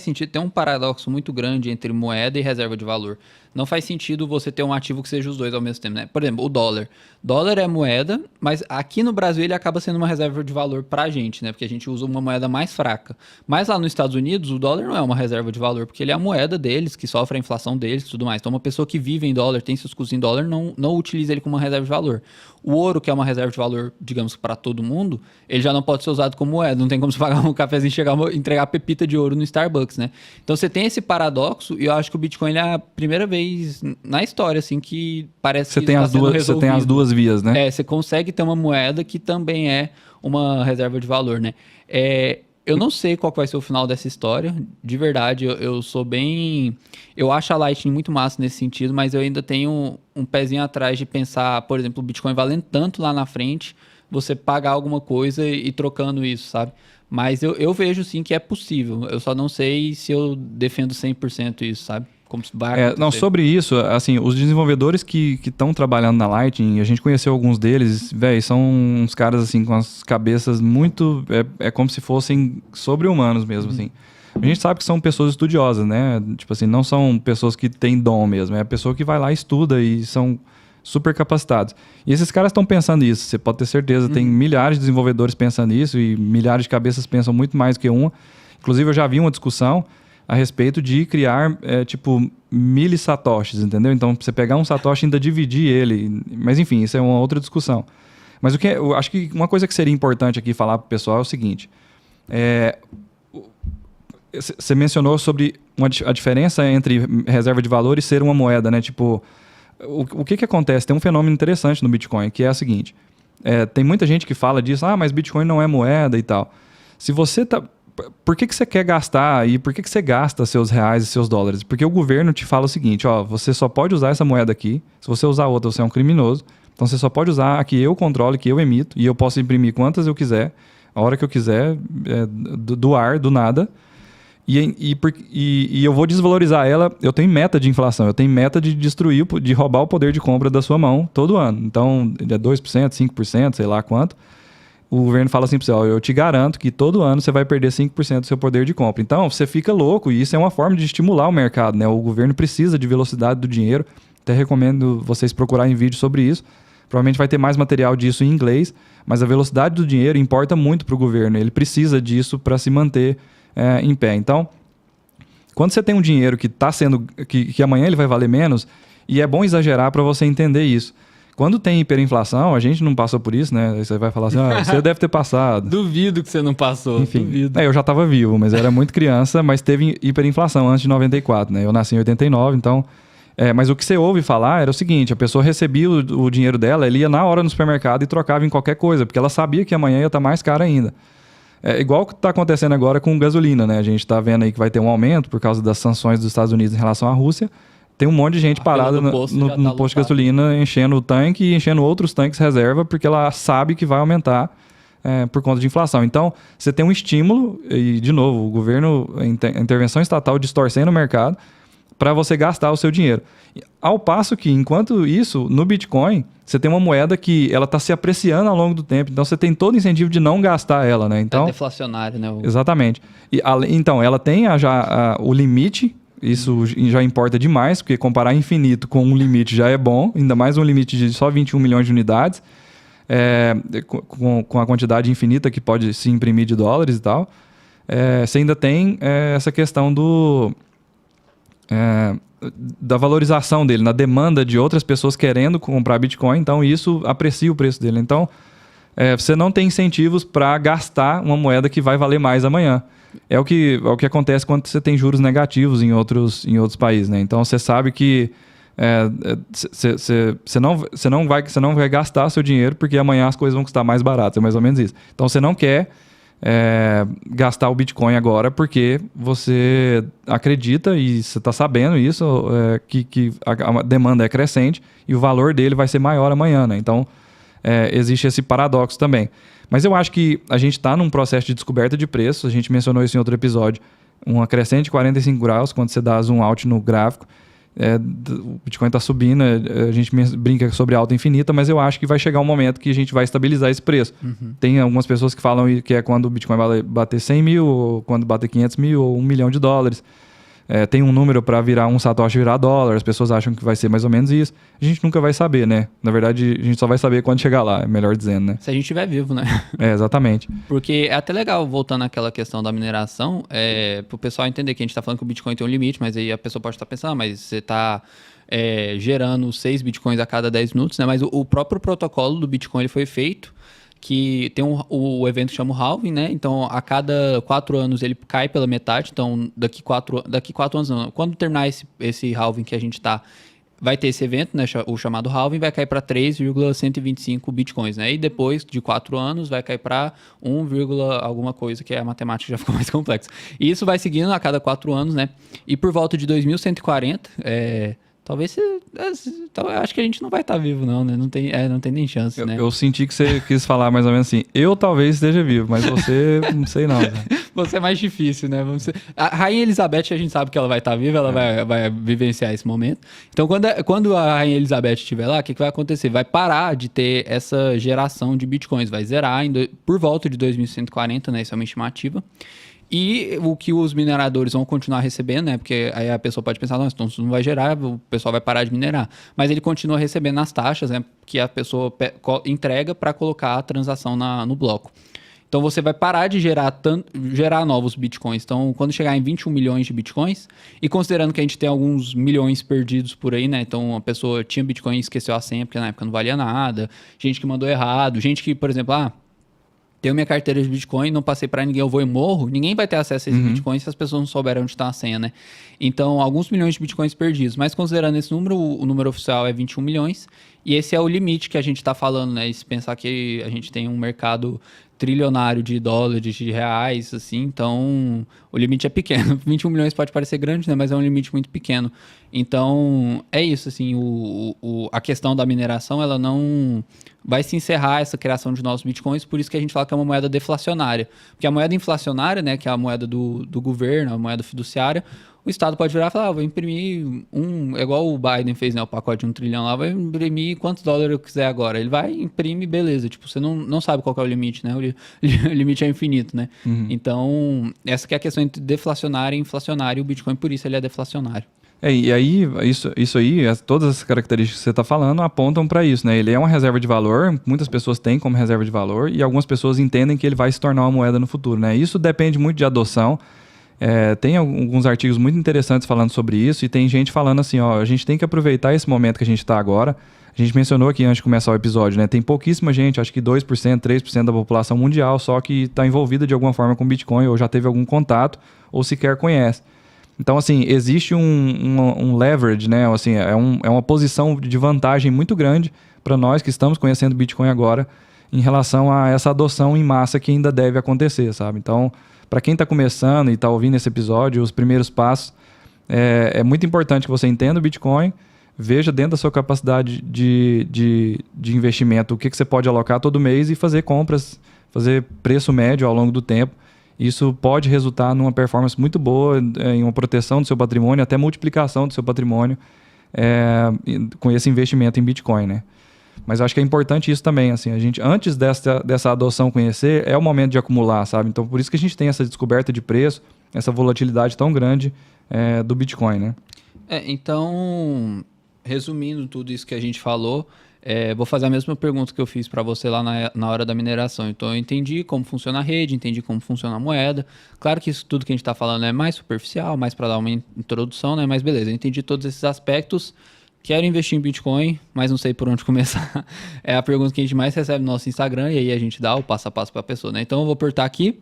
sentido. Tem um paradoxo muito grande entre moeda e reserva de valor. Não faz sentido você ter um ativo que seja os dois ao mesmo tempo, né? Por exemplo, o dólar. Dólar é moeda, mas aqui no Brasil ele acaba sendo uma reserva de valor pra gente, né? Porque a gente usa uma moeda mais fraca. Mas lá nos Estados Unidos, o dólar não é uma reserva de valor, porque ele é a moeda deles, que sofre a inflação deles e tudo mais. Então, uma pessoa que vive em dólar, tem seus custos em dólar, não utiliza ele como uma reserva de valor. O ouro, que é uma reserva de valor, digamos, para todo mundo, ele já não pode ser usado como moeda. Não tem como você pagar um cafezinho e entregar pepita de ouro no Starbucks, né? Então, você tem esse paradoxo e eu acho que o Bitcoin é a primeira vez na história, assim, que parece que está sendo resolvido. Você tem as duas vias, né? Você consegue ter uma moeda que também é uma reserva de valor, né? Eu não sei qual vai ser o final dessa história. De verdade, eu sou bem... Eu acho a Lightning muito massa nesse sentido, mas eu ainda tenho um pezinho atrás de pensar, por exemplo, o Bitcoin valendo tanto lá na frente, você pagar alguma coisa e trocando isso, sabe? Mas eu vejo sim que é possível. Eu só não sei se eu defendo 100% isso, sabe? Como vai acontecer. Sobre isso, assim, os desenvolvedores que estão trabalhando na Lightning, a gente conheceu alguns deles, velho, são uns caras assim com as cabeças muito... É como se fossem sobre-humanos mesmo, assim. A gente sabe que são pessoas estudiosas, né? Tipo assim, não são pessoas que têm dom mesmo. É a pessoa que vai lá e estuda e são super capacitados. E esses caras estão pensando nisso, você pode ter certeza. Tem milhares de desenvolvedores pensando nisso e milhares de cabeças pensam muito mais do que uma. Inclusive, eu já vi uma discussão a respeito de criar, tipo, millisatoshis, entendeu? Então, você pegar um satoshi e ainda dividir ele. Mas, enfim, isso é uma outra discussão. Mas eu acho que uma coisa que seria importante aqui falar para o pessoal é o seguinte. Você mencionou sobre a diferença entre reserva de valor e ser uma moeda, né? Tipo, o que acontece? Tem um fenômeno interessante no Bitcoin, que é o seguinte. Tem muita gente que fala disso, mas Bitcoin não é moeda e tal. Se você tá... Por que você quer gastar e por que você gasta seus reais e seus dólares? Porque o governo te fala o seguinte, você só pode usar essa moeda aqui, se você usar outra você é um criminoso, então você só pode usar a que eu controlo, que eu emito, e eu posso imprimir quantas eu quiser, a hora que eu quiser, do ar, do nada, e eu vou desvalorizar ela. Eu tenho meta de inflação, eu tenho meta de destruir, de roubar o poder de compra da sua mão todo ano. Então, é 2%, 5%, sei lá quanto. O governo fala assim para você, eu te garanto que todo ano você vai perder 5% do seu poder de compra. Então, você fica louco e isso é uma forma de estimular o mercado, né? O governo precisa de velocidade do dinheiro. Até recomendo vocês procurarem vídeo sobre isso. Provavelmente vai ter mais material disso em inglês, mas a velocidade do dinheiro importa muito para o governo. Ele precisa disso para se manter em pé. Então, quando você tem um dinheiro que está sendo... que amanhã ele vai valer menos, e é bom exagerar para você entender isso. Quando tem hiperinflação, a gente não passou por isso, né? Aí você vai falar assim, você deve ter passado. Duvido que você não passou. Enfim, duvido. Eu já estava vivo, mas eu era muito criança, mas teve hiperinflação antes de 94, né? Eu nasci em 89, então... mas o que você ouve falar era o seguinte, a pessoa recebia o dinheiro dela, ele ia na hora no supermercado e trocava em qualquer coisa, porque ela sabia que amanhã ia estar mais cara ainda. É igual o que está acontecendo agora com gasolina, né? A gente está vendo aí que vai ter um aumento por causa das sanções dos Estados Unidos em relação à Rússia. tem um monte de gente parada no posto de gasolina, enchendo o tanque e enchendo outros tanques reserva, porque ela sabe que vai aumentar por conta de inflação. Então, você tem um estímulo, e de novo, o governo, a intervenção estatal distorcendo o mercado para você gastar o seu dinheiro. Ao passo que, enquanto isso, no Bitcoin, você tem uma moeda que ela está se apreciando ao longo do tempo, então você tem todo o incentivo de não gastar ela, né? Então, é deflacionário, né? Exatamente. Então, ela tem o limite. Isso já importa demais, porque comparar infinito com um limite já é bom, ainda mais um limite de só 21 milhões de unidades, com a quantidade infinita que pode se imprimir de dólares e tal. Você ainda tem essa questão da valorização dele, na demanda de outras pessoas querendo comprar Bitcoin, então isso aprecia o preço dele. Então, você não tem incentivos para gastar uma moeda que vai valer mais amanhã. É o que acontece quando você tem juros negativos em outros países, né? Então você sabe que você não vai gastar seu dinheiro porque amanhã as coisas vão custar mais baratas, é mais ou menos isso. Então você não quer gastar o Bitcoin agora porque você acredita e você está sabendo isso, que a demanda é crescente e o valor dele vai ser maior amanhã, né? Então existe esse paradoxo também. Mas eu acho que a gente está num processo de descoberta de preços, a gente mencionou isso em outro episódio, uma crescente de 45 graus, quando você dá zoom out no gráfico, o Bitcoin está subindo, a gente brinca sobre alta infinita, mas eu acho que vai chegar um momento que a gente vai estabilizar esse preço. Uhum. Tem algumas pessoas que falam que é quando o Bitcoin vai bater 100 mil, ou quando bater 500 mil, ou $1 milhão. Tem um número para virar um satoshi virar dólar, as pessoas acham que vai ser mais ou menos isso. A gente nunca vai saber, né? Na verdade, a gente só vai saber quando chegar lá, é melhor dizendo, né? Se a gente estiver vivo, né? Exatamente. Porque é até legal, voltando àquela questão da mineração, para o pessoal entender que a gente está falando que o Bitcoin tem um limite, mas aí a pessoa pode estar pensando, mas você está gerando 6 Bitcoins a cada 10 minutos, né? Mas o próprio protocolo do Bitcoin ele foi feito que tem o evento que chama o halving, né? Então, a cada 4 anos ele cai pela metade. Então, daqui 4 anos, não. Quando terminar esse halving que a gente está, vai ter esse evento, né? O chamado halving, vai cair para 3,125 bitcoins, né? E depois de 4 anos vai cair para 1, alguma coisa, que a matemática já ficou mais complexa. E isso vai seguindo a cada 4 anos, né? E por volta de 2140, talvez eu acho que a gente não vai estar vivo, não, né? Não tem nem chance, né? Eu senti que você quis falar mais ou menos assim. Eu talvez esteja vivo, mas você, não sei não. Né? Você é mais difícil, né? A Rainha Elizabeth, a gente sabe que ela vai estar viva, ela vai vivenciar esse momento. Então, quando a Rainha Elizabeth estiver lá, o que vai acontecer? Vai parar de ter essa geração de bitcoins, vai zerar por volta de 2140, né? Isso é uma estimativa. E o que os mineradores vão continuar recebendo, né? Porque aí a pessoa pode pensar, não, então isso não vai gerar, o pessoal vai parar de minerar. Mas ele continua recebendo as taxas, né? Que a pessoa entrega para colocar a transação no bloco. Então você vai parar de gerar novos bitcoins. Então, quando chegar em 21 milhões de bitcoins, e considerando que a gente tem alguns milhões perdidos por aí, né? Então a pessoa tinha bitcoin e esqueceu a senha, porque na época não valia nada, gente que mandou errado, gente que, por exemplo, tenho minha carteira de Bitcoin, não passei para ninguém, eu vou e morro, ninguém vai ter acesso a esses Bitcoins se as pessoas não souberem onde está a senha, né? Então, alguns milhões de Bitcoins perdidos. Mas considerando esse número, o número oficial é 21 milhões. E esse é o limite que a gente está falando, né? E se pensar que a gente tem um mercado trilionário de dólares, de reais, assim, então o limite é pequeno. 21 milhões pode parecer grande, né? Mas é um limite muito pequeno. Então, é isso, assim, a questão da mineração, ela não vai se encerrar essa criação de novos bitcoins, por isso que a gente fala que é uma moeda deflacionária. Porque a moeda inflacionária, né, que é a moeda do governo, a moeda fiduciária, o Estado pode virar e falar, vou imprimir igual o Biden fez, né, o pacote de 1 trilhão lá, vai imprimir quantos dólares eu quiser agora. Ele vai, imprime, beleza. Tipo, você não sabe qual que é o limite, né? O limite é infinito, né? Uhum. Então, essa que é a questão entre deflacionário e inflacionário, e o Bitcoin, por isso, ele é deflacionário. E aí, isso aí, todas as características que você está falando apontam para isso, né? Ele é uma reserva de valor, muitas pessoas têm como reserva de valor e algumas pessoas entendem que ele vai se tornar uma moeda no futuro, né? Isso depende muito de adoção. Tem alguns artigos muito interessantes falando sobre isso e tem gente falando assim, a gente tem que aproveitar esse momento que a gente está agora. A gente mencionou aqui antes de começar o episódio, né? Tem pouquíssima gente, acho que 2%, 3% da população mundial só que está envolvida de alguma forma com Bitcoin ou já teve algum contato ou sequer conhece. Então, assim, existe um leverage, né? Assim, é uma posição de vantagem muito grande para nós que estamos conhecendo Bitcoin agora em relação a essa adoção em massa que ainda deve acontecer, sabe? Então, para quem está começando e está ouvindo esse episódio, os primeiros passos é muito importante que você entenda o Bitcoin, veja dentro da sua capacidade de investimento o que você pode alocar todo mês e fazer compras, fazer preço médio ao longo do tempo. Isso pode resultar numa performance muito boa, em uma proteção do seu patrimônio, até multiplicação do seu patrimônio com esse investimento em Bitcoin, né? Mas eu acho que é importante isso também, assim, a gente, antes dessa adoção conhecer, é o momento de acumular, sabe? Então, por isso que a gente tem essa descoberta de preço, essa volatilidade tão grande do Bitcoin, né? Então, resumindo tudo isso que a gente falou, vou fazer a mesma pergunta que eu fiz para você lá na hora da mineração. Então, eu entendi como funciona a rede, entendi como funciona a moeda. Claro que isso tudo que a gente está falando é mais superficial, mais para dar uma introdução, né? Mas beleza, eu entendi todos esses aspectos. Quero investir em Bitcoin, mas não sei por onde começar. É a pergunta que a gente mais recebe no nosso Instagram e aí a gente dá o passo a passo para a pessoa, né? Então, eu vou apertar aqui.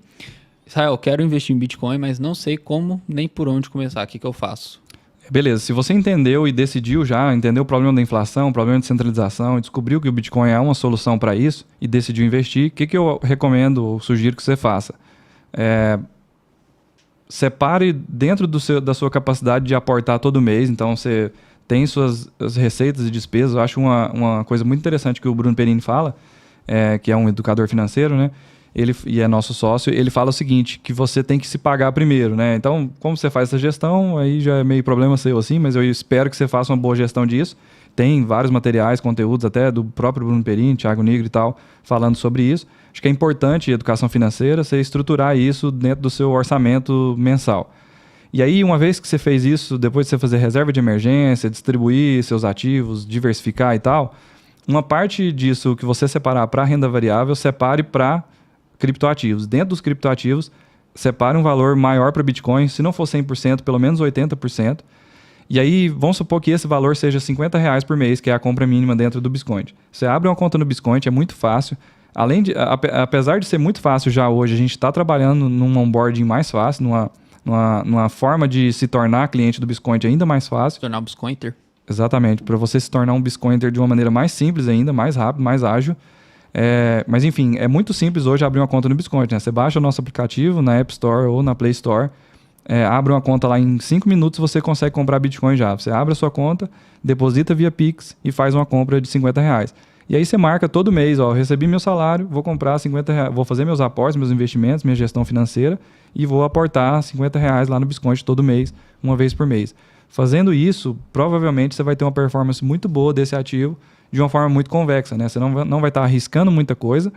Israel, quero investir em Bitcoin, mas não sei como nem por onde começar. O que eu faço? Beleza, se você entendeu e decidiu já, entendeu o problema da inflação, o problema de centralização, e descobriu que o Bitcoin é uma solução para isso e decidiu investir, o que eu recomendo ou sugiro que você faça? Separe dentro da sua capacidade de aportar todo mês, então você tem as receitas e despesas. Eu acho uma coisa muito interessante que o Bruno Perini fala, que é um educador financeiro, né? E é nosso sócio, ele fala o seguinte, que você tem que se pagar primeiro, né? Então, como você faz essa gestão, aí já é meio problema seu assim, mas eu espero que você faça uma boa gestão disso. Tem vários materiais, conteúdos até do próprio Bruno Perini, Thiago Nigro e tal, falando sobre isso. Acho que é importante educação financeira, você estruturar isso dentro do seu orçamento mensal. E aí, uma vez que você fez isso, depois de você fazer reserva de emergência, distribuir seus ativos, diversificar e tal, uma parte disso que você separar para renda variável, separe para criptoativos. Dentro dos criptoativos, separe um valor maior para Bitcoin, se não for 100%, pelo menos 80%. E aí, vamos supor que esse valor seja R$50 por mês, que é a compra mínima dentro do Bitcoin. Você abre uma conta no Bitcoin, é muito fácil. Apesar de ser muito fácil já hoje, a gente está trabalhando num onboarding mais fácil, numa forma de se tornar cliente do Bitcoin ainda mais fácil. Se tornar um Bitcoiner. Exatamente, para você se tornar um Bitcoiner de uma maneira mais simples ainda, mais rápido, mais ágil. Mas enfim, é muito simples hoje abrir uma conta no Bitcoin, né? Você baixa o nosso aplicativo na App Store ou na Play Store, abre uma conta lá, em 5 minutos você consegue comprar Bitcoin já. Você abre a sua conta, deposita via Pix e faz uma compra de R$50. E aí você marca todo mês, ó, recebi meu salário, vou comprar R$50, vou fazer meus aportes, meus investimentos, minha gestão financeira e vou aportar R$50 lá no Bitcoin todo mês, uma vez por mês. Fazendo isso, provavelmente você vai ter uma performance muito boa desse ativo de uma forma muito convexa, né? Você não vai estar arriscando muita coisa,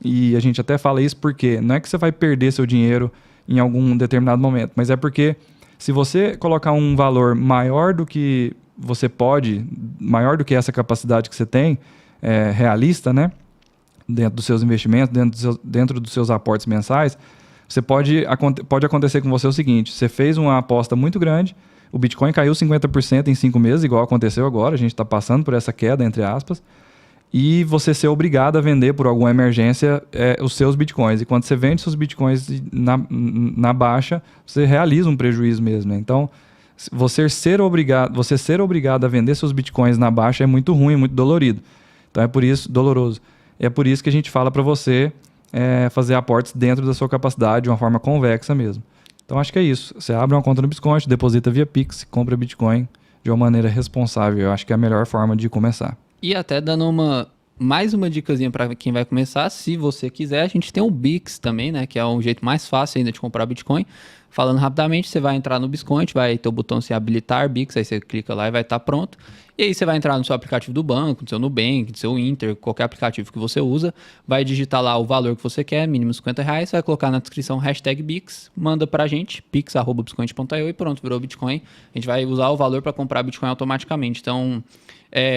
e a gente até fala isso porque não é que você vai perder seu dinheiro em algum determinado momento, mas é porque se você colocar um valor maior do que você pode, maior do que essa capacidade que você tem, realista, né? Dentro dos seus investimentos, dentro dos seus aportes mensais, pode acontecer com você o seguinte: você fez uma aposta muito grande, o Bitcoin caiu 50% em 5 meses, igual aconteceu agora, a gente está passando por essa queda, entre aspas, e você ser obrigado a vender por alguma emergência os seus Bitcoins. E quando você vende seus Bitcoins na baixa, você realiza um prejuízo mesmo, né? Então, você ser obrigado a vender seus Bitcoins na baixa é muito ruim, muito dolorido. Então, doloroso. É por isso que a gente fala para você fazer aportes dentro da sua capacidade, de uma forma convexa mesmo. Então, acho que é isso. Você abre uma conta no Bitcoin, deposita via Pix, compra Bitcoin de uma maneira responsável. Eu acho que é a melhor forma de começar. E até dando mais uma dicasinha para quem vai começar, se você quiser, a gente tem o Bix também, né? Que é um jeito mais fácil ainda de comprar Bitcoin. Falando rapidamente, você vai entrar no Bitcoin, vai ter o botão se habilitar Bix, aí você clica lá e vai estar pronto. E aí você vai entrar no seu aplicativo do banco, do seu Nubank, do seu Inter, qualquer aplicativo que você usa, vai digitar lá o valor que você quer, mínimo R$50, vai colocar na descrição #Bix, manda pra gente, pix@biscoint.io e pronto, virou Bitcoin. A gente vai usar o valor para comprar Bitcoin automaticamente. Então,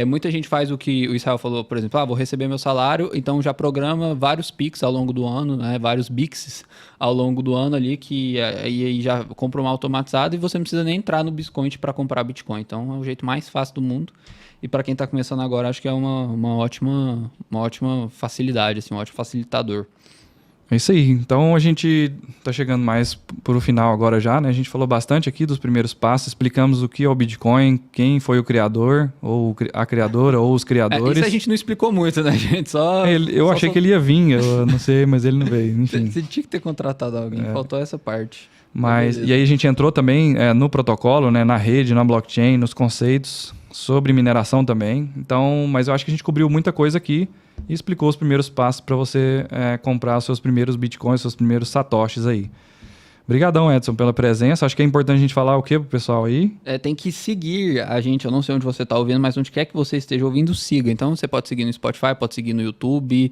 muita gente faz o que o Israel falou, por exemplo, vou receber meu salário, então já programa vários Pix ao longo do ano, né, vários Bixes ao longo do ano ali, que aí já compra uma automatizada e você não precisa nem entrar no Bitcoin para comprar Bitcoin. Então, é o jeito mais fácil do mundo. E para quem está começando agora, acho que é uma ótima facilidade, assim, um ótimo facilitador. É isso aí. Então a gente tá chegando mais pro final agora já, né? A gente falou bastante aqui dos primeiros passos, explicamos o que é o Bitcoin, quem foi o criador, ou a criadora, ou os criadores. Isso a gente não explicou muito, né, gente? Eu achei que ele ia vir, eu não sei, mas ele não veio, enfim. Você tinha que ter contratado alguém, faltou essa parte. Mas, e aí a gente entrou também no protocolo, né, na rede, na blockchain, nos conceitos sobre mineração também. Então, mas eu acho que a gente cobriu muita coisa aqui e explicou os primeiros passos para você comprar seus primeiros bitcoins, seus primeiros satoshis aí. Obrigadão, Edson, pela presença. Acho que é importante a gente falar o que pro pessoal aí? Tem que seguir a gente. Eu não sei onde você está ouvindo, mas onde quer que você esteja ouvindo, siga. Então, você pode seguir no Spotify, pode seguir no YouTube.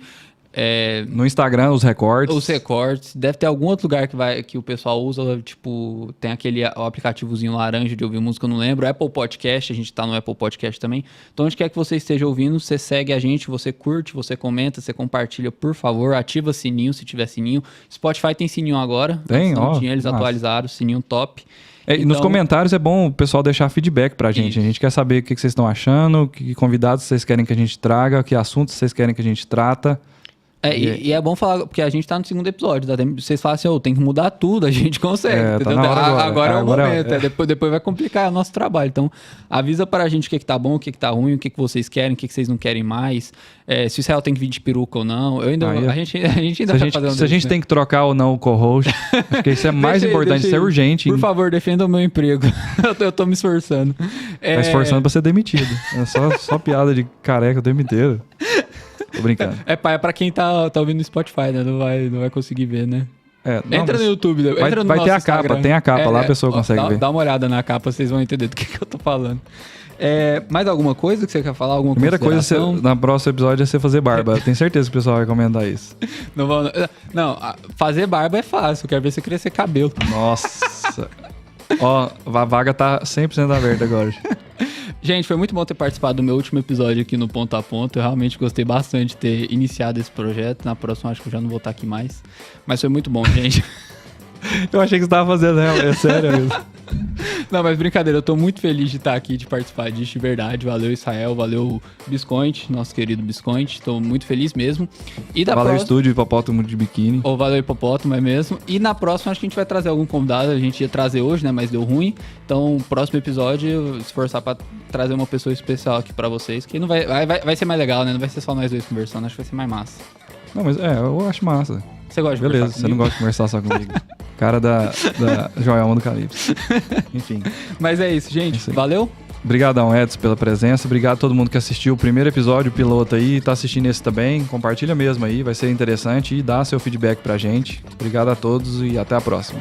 No Instagram, os recortes. Os recortes. Deve ter algum outro lugar que o pessoal usa, tipo, tem o aplicativozinho laranja de ouvir música, eu não lembro. Apple Podcast, a gente tá no Apple Podcast também. Então, onde quer que você esteja ouvindo, você segue a gente, você curte, você comenta, você compartilha, por favor. Ativa sininho, se tiver sininho. Spotify tem sininho agora. Tem, ó. Eles atualizaram, sininho top. E nos comentários é bom o pessoal deixar feedback pra gente. Isso. A gente quer saber o que vocês estão achando, que convidados vocês querem que a gente traga, que assuntos vocês querem que a gente trata. E é bom falar, porque a gente tá no segundo episódio, tá? Vocês falam assim, tem que mudar tudo, a gente consegue. Tá na hora agora é o momento. Depois vai complicar o nosso trabalho. Então, avisa pra gente o que tá bom, o que tá ruim, o que vocês querem, o que vocês não querem mais. Se o Israel tem que vir de peruca ou não. A gente ainda tá fazendo se a gente tem que trocar ou não o co-host, acho que isso é mais importante, isso é urgente. Por favor, defenda o meu emprego. eu tô me esforçando. Tá esforçando pra ser demitido. É só piada de careca o tempo inteiro. Tô brincando. É pra quem tá ouvindo no Spotify, né? Não vai conseguir ver, né? Entra no YouTube. Entra no vai ter a Instagram. capa, tem a capa lá, a pessoa consegue ver. Dá uma olhada na capa, vocês vão entender do que eu tô falando. Mais alguma coisa que você quer falar? Alguma primeira coisa na próximo episódio é você fazer barba. Eu tenho certeza que o pessoal vai comentar isso. Não, fazer barba é fácil. Eu quero ver você crescer cabelo. Nossa. Ó, a vaga tá 100% aberta agora. Gente, foi muito bom ter participado do meu último episódio aqui no Ponto a Ponto. Eu realmente gostei bastante de ter iniciado esse projeto. Na próxima acho que eu já não vou estar aqui mais. Mas foi muito bom, gente. Eu achei que você tava fazendo, é sério mesmo. Não, mas brincadeira, eu tô muito feliz de estar aqui, de participar disso, de verdade. Valeu, Israel, valeu, Biscointe, nosso querido Biscointe. Tô muito feliz mesmo. Valeu, Estúdio Hipopótamo de Biquíni. Valeu, Hipopótamo, é mesmo. E na próxima, acho que a gente vai trazer algum convidado. A gente ia trazer hoje, né, mas deu ruim. Então, próximo episódio, esforçar pra trazer uma pessoa especial aqui pra vocês, que não vai ser mais legal, né? Não vai ser só nós dois conversando, acho que vai ser mais massa. Não, mas eu acho massa. Você gosta de conversar comigo? Você não gosta de conversar só comigo. Cara da Joelma do Calypso. Enfim. Mas é isso, gente. Isso. Valeu. Obrigadão, Edson, pela presença. Obrigado a todo mundo que assistiu o primeiro episódio, o piloto aí, tá assistindo esse também. Compartilha mesmo aí, vai ser interessante e dá seu feedback pra gente. Obrigado a todos e até a próxima.